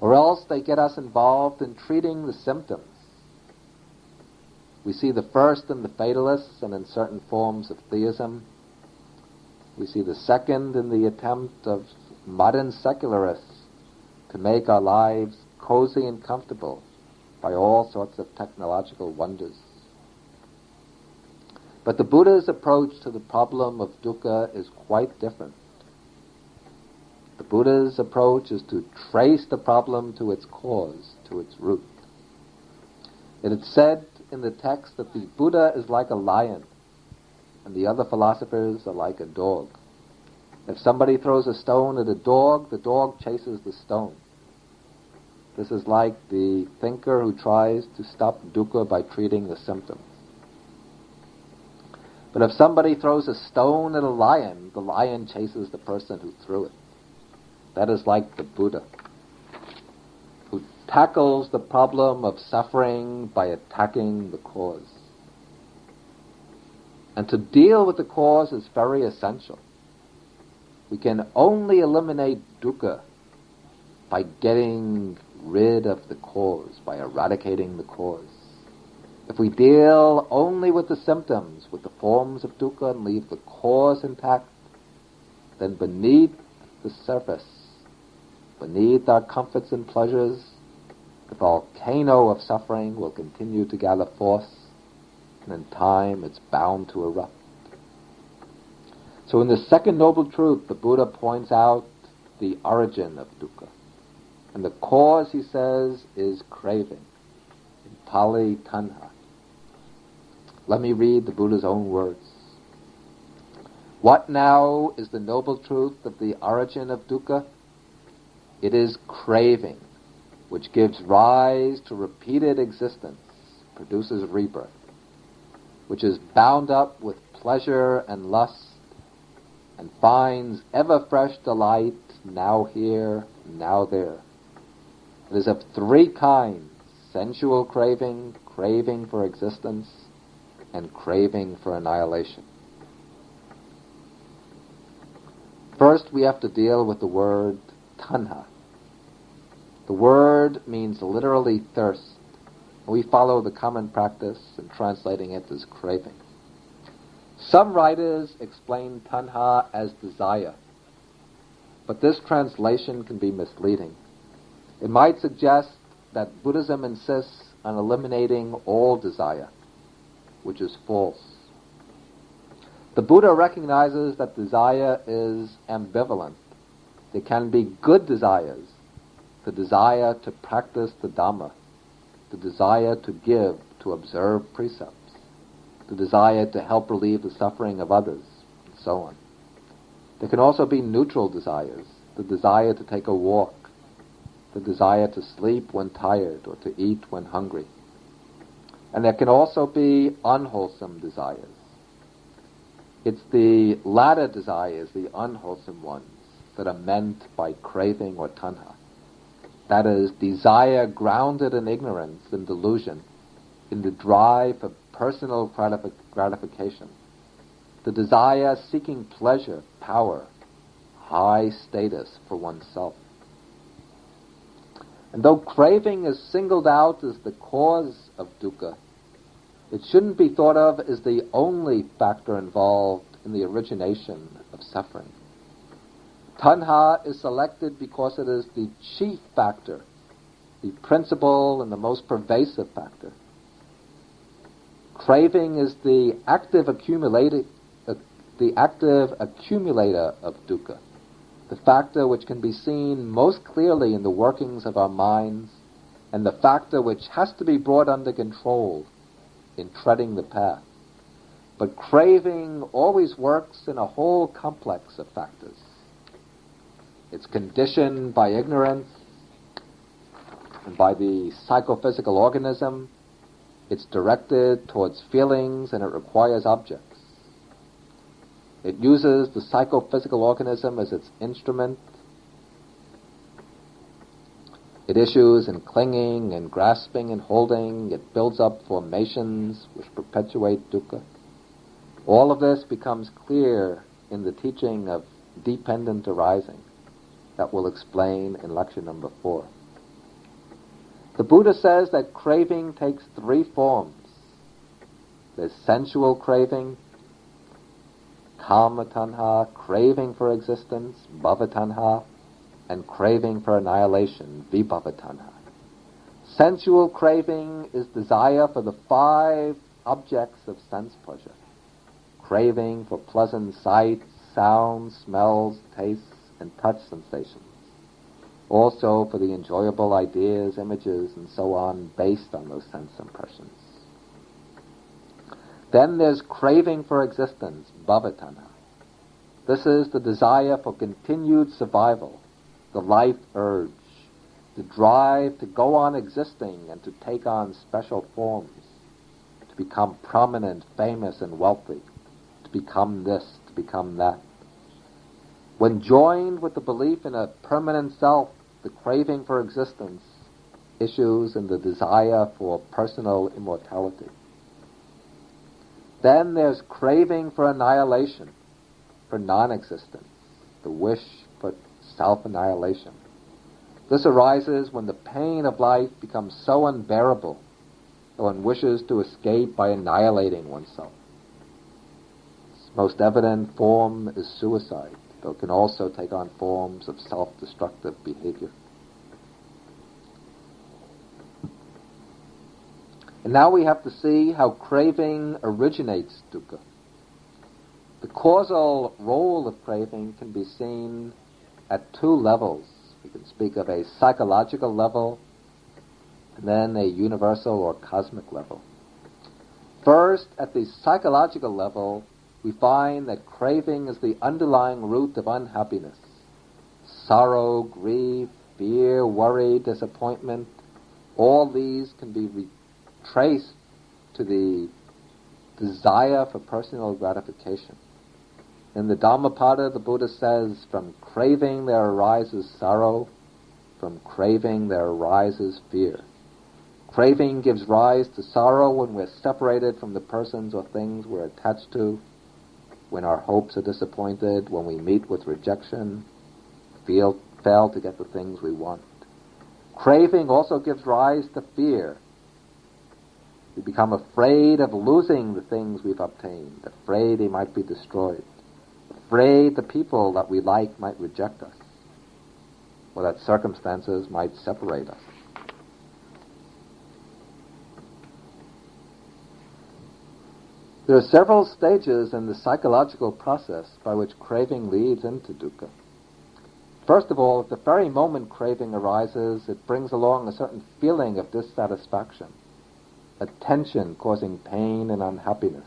[SPEAKER 2] or else they get us involved in treating the symptoms. We see the first in the fatalists and in certain forms of theism. We see the second in the attempt of modern secularists to make our lives cozy and comfortable by all sorts of technological wonders. But the Buddha's approach to the problem of dukkha is quite different. The Buddha's approach is to trace the problem to its cause, to its root. It is said in the text that the Buddha is like a lion, and the other philosophers are like a dog. If somebody throws a stone at a dog, the dog chases the stone. This is like the thinker who tries to stop dukkha by treating the symptoms. But if somebody throws a stone at a lion, the lion chases the person who threw it. That is like the Buddha, who tackles the problem of suffering by attacking the cause. And to deal with the cause is very essential. We can only eliminate dukkha by getting rid of the cause, by eradicating the cause. If we deal only with the symptoms, with the forms of dukkha, and leave the cause intact, then beneath the surface, beneath our comforts and pleasures, the volcano of suffering will continue to gather force, and in time it's bound to erupt. So in the second noble truth, the Buddha points out the origin of dukkha. And the cause, he says, is craving. In Pali, tanha. Let me read the Buddha's own words. What now is the noble truth of the origin of dukkha? It is craving, which gives rise to repeated existence, produces rebirth, which is bound up with pleasure and lust, and finds ever-fresh delight, now here, now there. It is of three kinds: sensual craving, craving for existence, and craving for annihilation. First, we have to deal with the word tanha. The word means literally thirst. We follow the common practice in translating it as craving. Some writers explain tanha as desire, but this translation can be misleading. It might suggest that Buddhism insists on eliminating all desire, which is false. The Buddha recognizes that desire is ambivalent. There can be good desires, the desire to practice the Dharma, the desire to give, to observe precepts, the desire to help relieve the suffering of others, and so on. There can also be neutral desires, the desire to take a walk, the desire to sleep when tired or to eat when hungry. And there can also be unwholesome desires. It's the latter desires, the unwholesome ones, that are meant by craving or tanha. That is, desire grounded in ignorance and delusion, in the drive for personal gratification, the desire seeking pleasure, power, high status for oneself. And though craving is singled out as the cause of dukkha, it shouldn't be thought of as the only factor involved in the origination of suffering. Tanha is selected because it is the chief factor, the principal and the most pervasive factor. Craving is the active accumulator of dukkha, the factor which can be seen most clearly in the workings of our minds, and the factor which has to be brought under control in treading the path. But craving always works in a whole complex of factors. It's conditioned by ignorance and by the psychophysical organism. It's directed towards feelings and it requires objects. It uses the psychophysical organism as its instrument. It issues in clinging and grasping and holding. It builds up formations which perpetuate dukkha. All of this becomes clear in the teaching of dependent arising that we'll explain in lecture number 4. The Buddha says that craving takes 3 forms. There's sensual craving, kama tanha, craving for existence, bhava tanha, and craving for annihilation, vibhava tanha. Sensual craving is desire for the 5 objects of sense pleasure. Craving for pleasant sights, sounds, smells, tastes, and touch sensations. Also for the enjoyable ideas, images, and so on based on those sense impressions. Then there's craving for existence, bhavatanha. This is the desire for continued survival, the life urge, the drive to go on existing and to take on special forms, to become prominent, famous, and wealthy, to become this, to become that. When joined with the belief in a permanent self, the craving for existence issues in the desire for personal immortality. Then there's craving for annihilation, for non-existence, the wish for self-annihilation. This arises when the pain of life becomes so unbearable that one wishes to escape by annihilating oneself. Its most evident form is suicide, though it can also take on forms of self-destructive behavior. And now we have to see how craving originates dukkha. The causal role of craving can be seen at two levels. We can speak of a psychological level and then a universal or cosmic level. First, at the psychological level, we find that craving is the underlying root of unhappiness. Sorrow, grief, fear, worry, disappointment, all these can be traced to the desire for personal gratification. In the Dhammapada, the Buddha says, from craving there arises sorrow, from craving there arises fear. Craving gives rise to sorrow when we're separated from the persons or things we're attached to, when our hopes are disappointed, when we meet with rejection, fail to get the things we want. Craving also gives rise to fear. We become afraid of losing the things we've obtained, afraid they might be destroyed, afraid the people that we like might reject us, or that circumstances might separate us. There are several stages in the psychological process by which craving leads into dukkha. First of all, at the very moment craving arises, it brings along a certain feeling of dissatisfaction, a tension causing pain and unhappiness.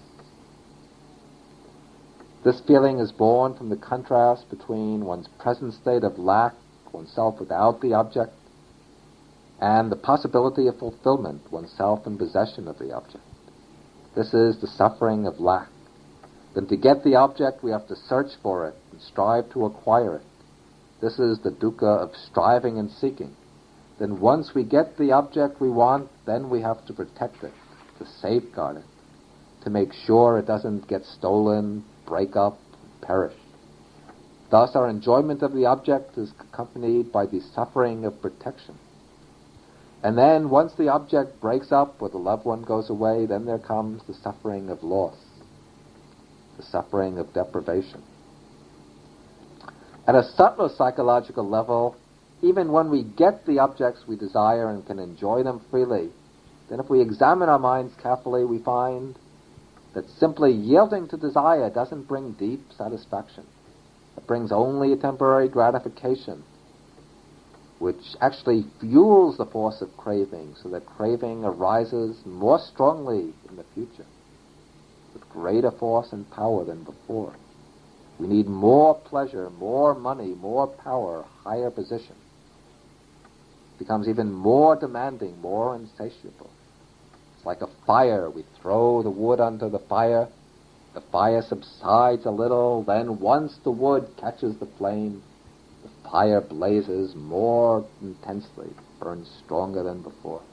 [SPEAKER 2] This feeling is born from the contrast between one's present state of lack, oneself without the object, and the possibility of fulfillment, oneself in possession of the object. This is the suffering of lack. Then to get the object, we have to search for it and strive to acquire it. This is the dukkha of striving and seeking. Then once we get the object we want, then we have to protect it, to safeguard it, to make sure it doesn't get stolen, break up, perish. Thus our enjoyment of the object is accompanied by the suffering of protection. And then once the object breaks up or the loved one goes away, then there comes the suffering of loss, the suffering of deprivation. At a subtler psychological level, even when we get the objects we desire and can enjoy them freely, then if we examine our minds carefully, we find that simply yielding to desire doesn't bring deep satisfaction. It brings only a temporary gratification, which actually fuels the force of craving, so that craving arises more strongly in the future, with greater force and power than before. We need more pleasure, more money, more power, higher position. It becomes even more demanding, more insatiable. It's like a fire. We throw the wood onto the fire subsides a little, then once the wood catches the flame, the fire blazes more intensely, burns stronger than before.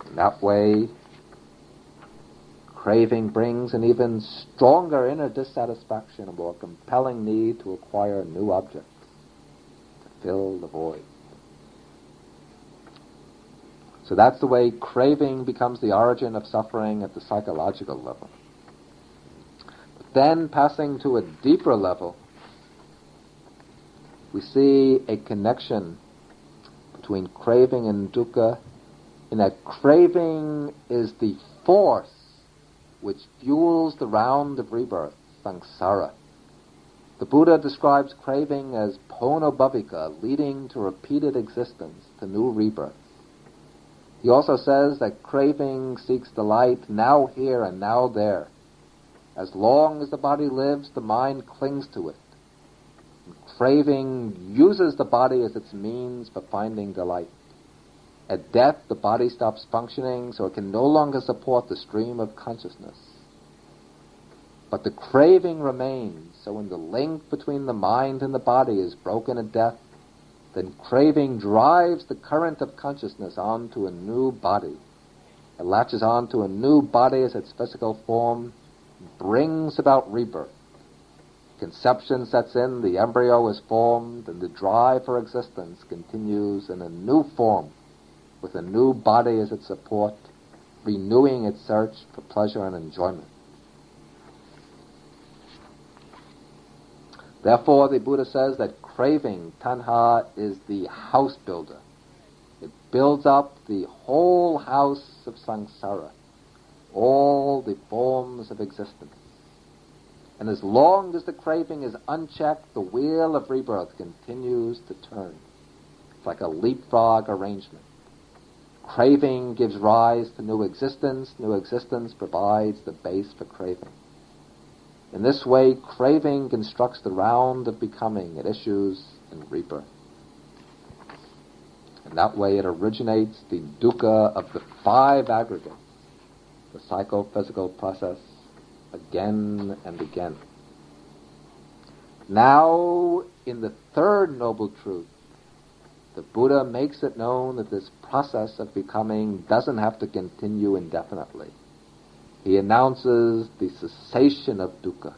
[SPEAKER 2] In that way, craving brings an even stronger inner dissatisfaction, a more compelling need to acquire new objects, to fill the void. So that's the way craving becomes the origin of suffering at the psychological level. But then, passing to a deeper level, we see a connection between craving and dukkha, in that craving is the force which fuels the round of rebirth, samsara. The Buddha describes craving as ponobhavika, leading to repeated existence, to new rebirth. He also says that craving seeks delight now here and now there. As long as the body lives, the mind clings to it. And craving uses the body as its means for finding delight. At death, the body stops functioning, so it can no longer support the stream of consciousness. But the craving remains, so when the link between the mind and the body is broken at death, then craving drives the current of consciousness onto a new body. It latches onto a new body as its physical form, brings about rebirth. Conception sets in, the embryo is formed, and the drive for existence continues in a new form, with a new body as its support, renewing its search for pleasure and enjoyment. Therefore, the Buddha says that craving, tanha, is the house builder. It builds up the whole house of samsara, all the forms of existence. And as long as the craving is unchecked, the wheel of rebirth continues to turn. It's like a leapfrog arrangement. Craving gives rise to new existence provides the base for craving. In this way, craving constructs the round of becoming. It issues in rebirth. In that way, it originates the dukkha of the 5 aggregates, the psychophysical process, again and again. Now, in the 3rd Noble Truth, the Buddha makes it known that this process of becoming doesn't have to continue indefinitely. He announces the cessation of dukkha.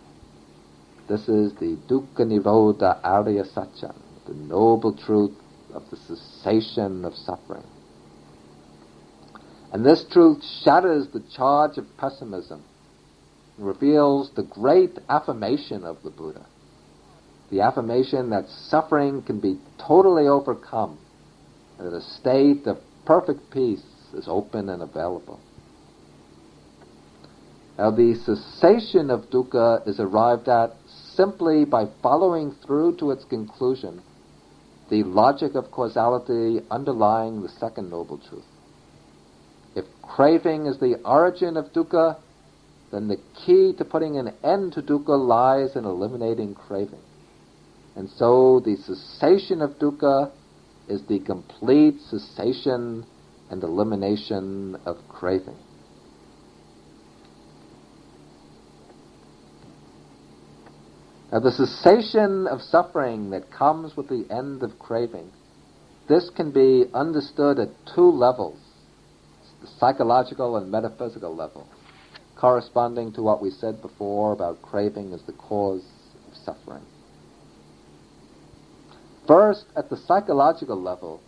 [SPEAKER 2] This is the dukkha nirodha arya satya, the noble truth of the cessation of suffering. And this truth shatters the charge of pessimism and reveals the great affirmation of the Buddha. The affirmation that suffering can be totally overcome and that a state of perfect peace is open and available. Now, the cessation of dukkha is arrived at simply by following through to its conclusion the logic of causality underlying the 2nd Noble Truth. If craving is the origin of dukkha, then the key to putting an end to dukkha lies in eliminating craving. And so the cessation of dukkha is the complete cessation and elimination of craving. Now, the cessation of suffering that comes with the end of craving, this can be understood at 2 levels, the psychological and metaphysical level, corresponding to what we said before about craving as the cause of suffering. First, at the psychological level,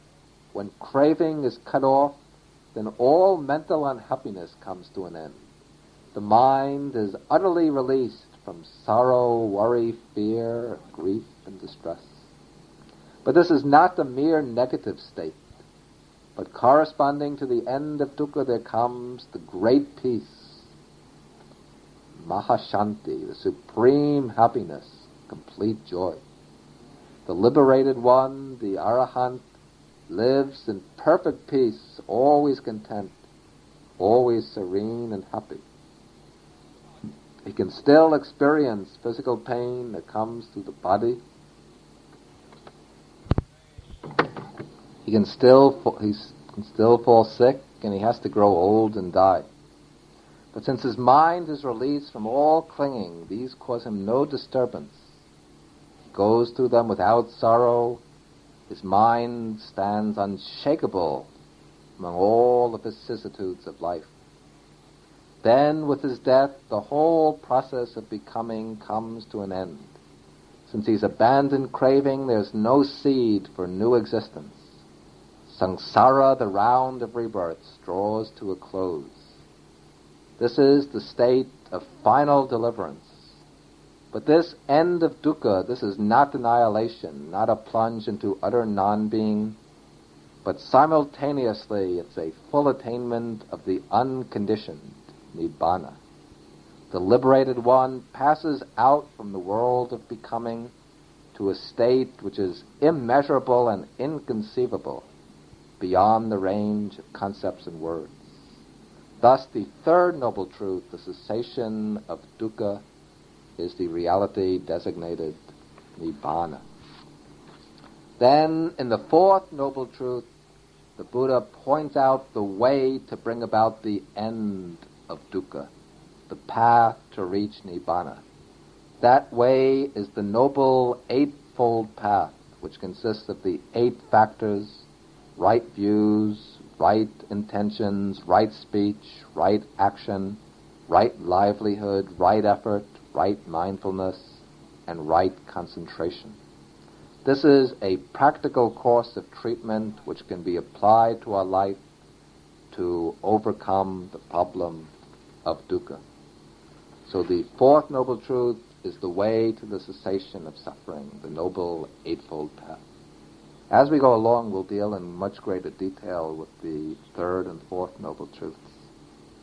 [SPEAKER 2] when craving is cut off, then all mental unhappiness comes to an end. The mind is utterly released from sorrow, worry, fear, grief, and distress. But this is not a mere negative state, but corresponding to the end of dukkha there comes the great peace, mahashanti, the supreme happiness, complete joy. The liberated one, the arahant, lives in perfect peace, always content, always serene and happy. He can still experience physical pain that comes through the body. He can still fall sick, and he has to grow old and die. But since his mind is released from all clinging, these cause him no disturbance. He goes through them without sorrow. His mind stands unshakable among all the vicissitudes of life. Then, with his death, the whole process of becoming comes to an end. Since he's abandoned craving, there's no seed for new existence. Samsara, the round of rebirth, draws to a close. This is the state of final deliverance. But this end of dukkha, this is not annihilation, not a plunge into utter non-being, but simultaneously it's a full attainment of the unconditioned Nibbana. The liberated one passes out from the world of becoming to a state which is immeasurable and inconceivable, beyond the range of concepts and words. Thus, the 3rd Noble Truth, the cessation of dukkha, is the reality designated Nibbana. Then, in the 4th Noble Truth, the Buddha points out the way to bring about the end of dukkha, the path to reach Nibbana. That way is the noble 8-fold path which consists of the 8 factors: right views, right intentions, right speech, right action, right livelihood, right effort, right mindfulness, and right concentration. This is a practical course of treatment which can be applied to our life to overcome the problem of dukkha. So the 4th Noble Truth is the way to the cessation of suffering, the Noble Eightfold Path. As we go along, we'll deal in much greater detail with the 3rd and 4th Noble Truths.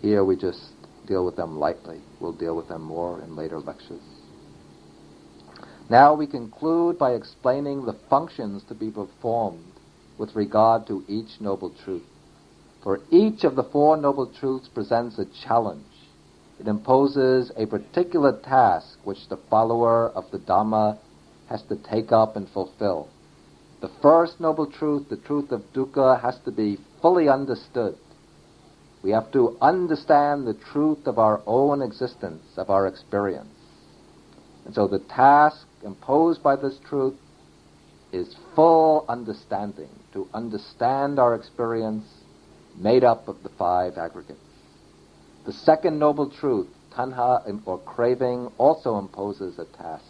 [SPEAKER 2] Here we just deal with them lightly. We'll deal with them more in later lectures. Now we conclude by explaining the functions to be performed with regard to each Noble Truth. For each of the 4 Noble Truths presents a challenge. It imposes a particular task which the follower of the Dhamma has to take up and fulfill. The first Noble Truth, the truth of dukkha, has to be fully understood. We have to understand the truth of our own existence, of our experience. And so the task imposed by this truth is full understanding, to understand our experience made up of the 5 aggregates. The second Noble Truth, tanha or craving, also imposes a task.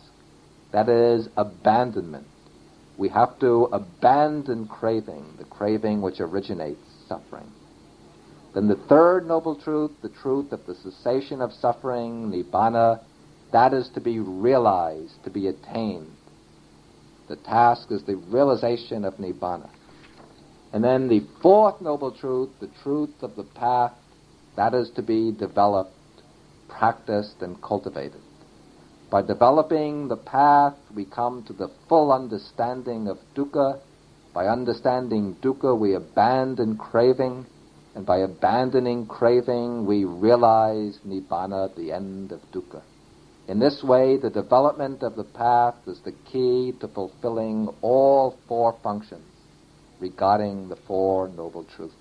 [SPEAKER 2] That is abandonment. We have to abandon craving, the craving which originates suffering. Then the third Noble Truth, the truth of the cessation of suffering, nibbana, that is to be realized, to be attained. The task is the realization of nibbana. And then the 4th Noble Truth, the truth of the path, that is to be developed, practiced, and cultivated. By developing the path, we come to the full understanding of dukkha. By understanding dukkha, we abandon craving. And by abandoning craving, we realize nibbana, the end of dukkha. In this way, the development of the path is the key to fulfilling all 4 functions regarding the 4 Noble Truths.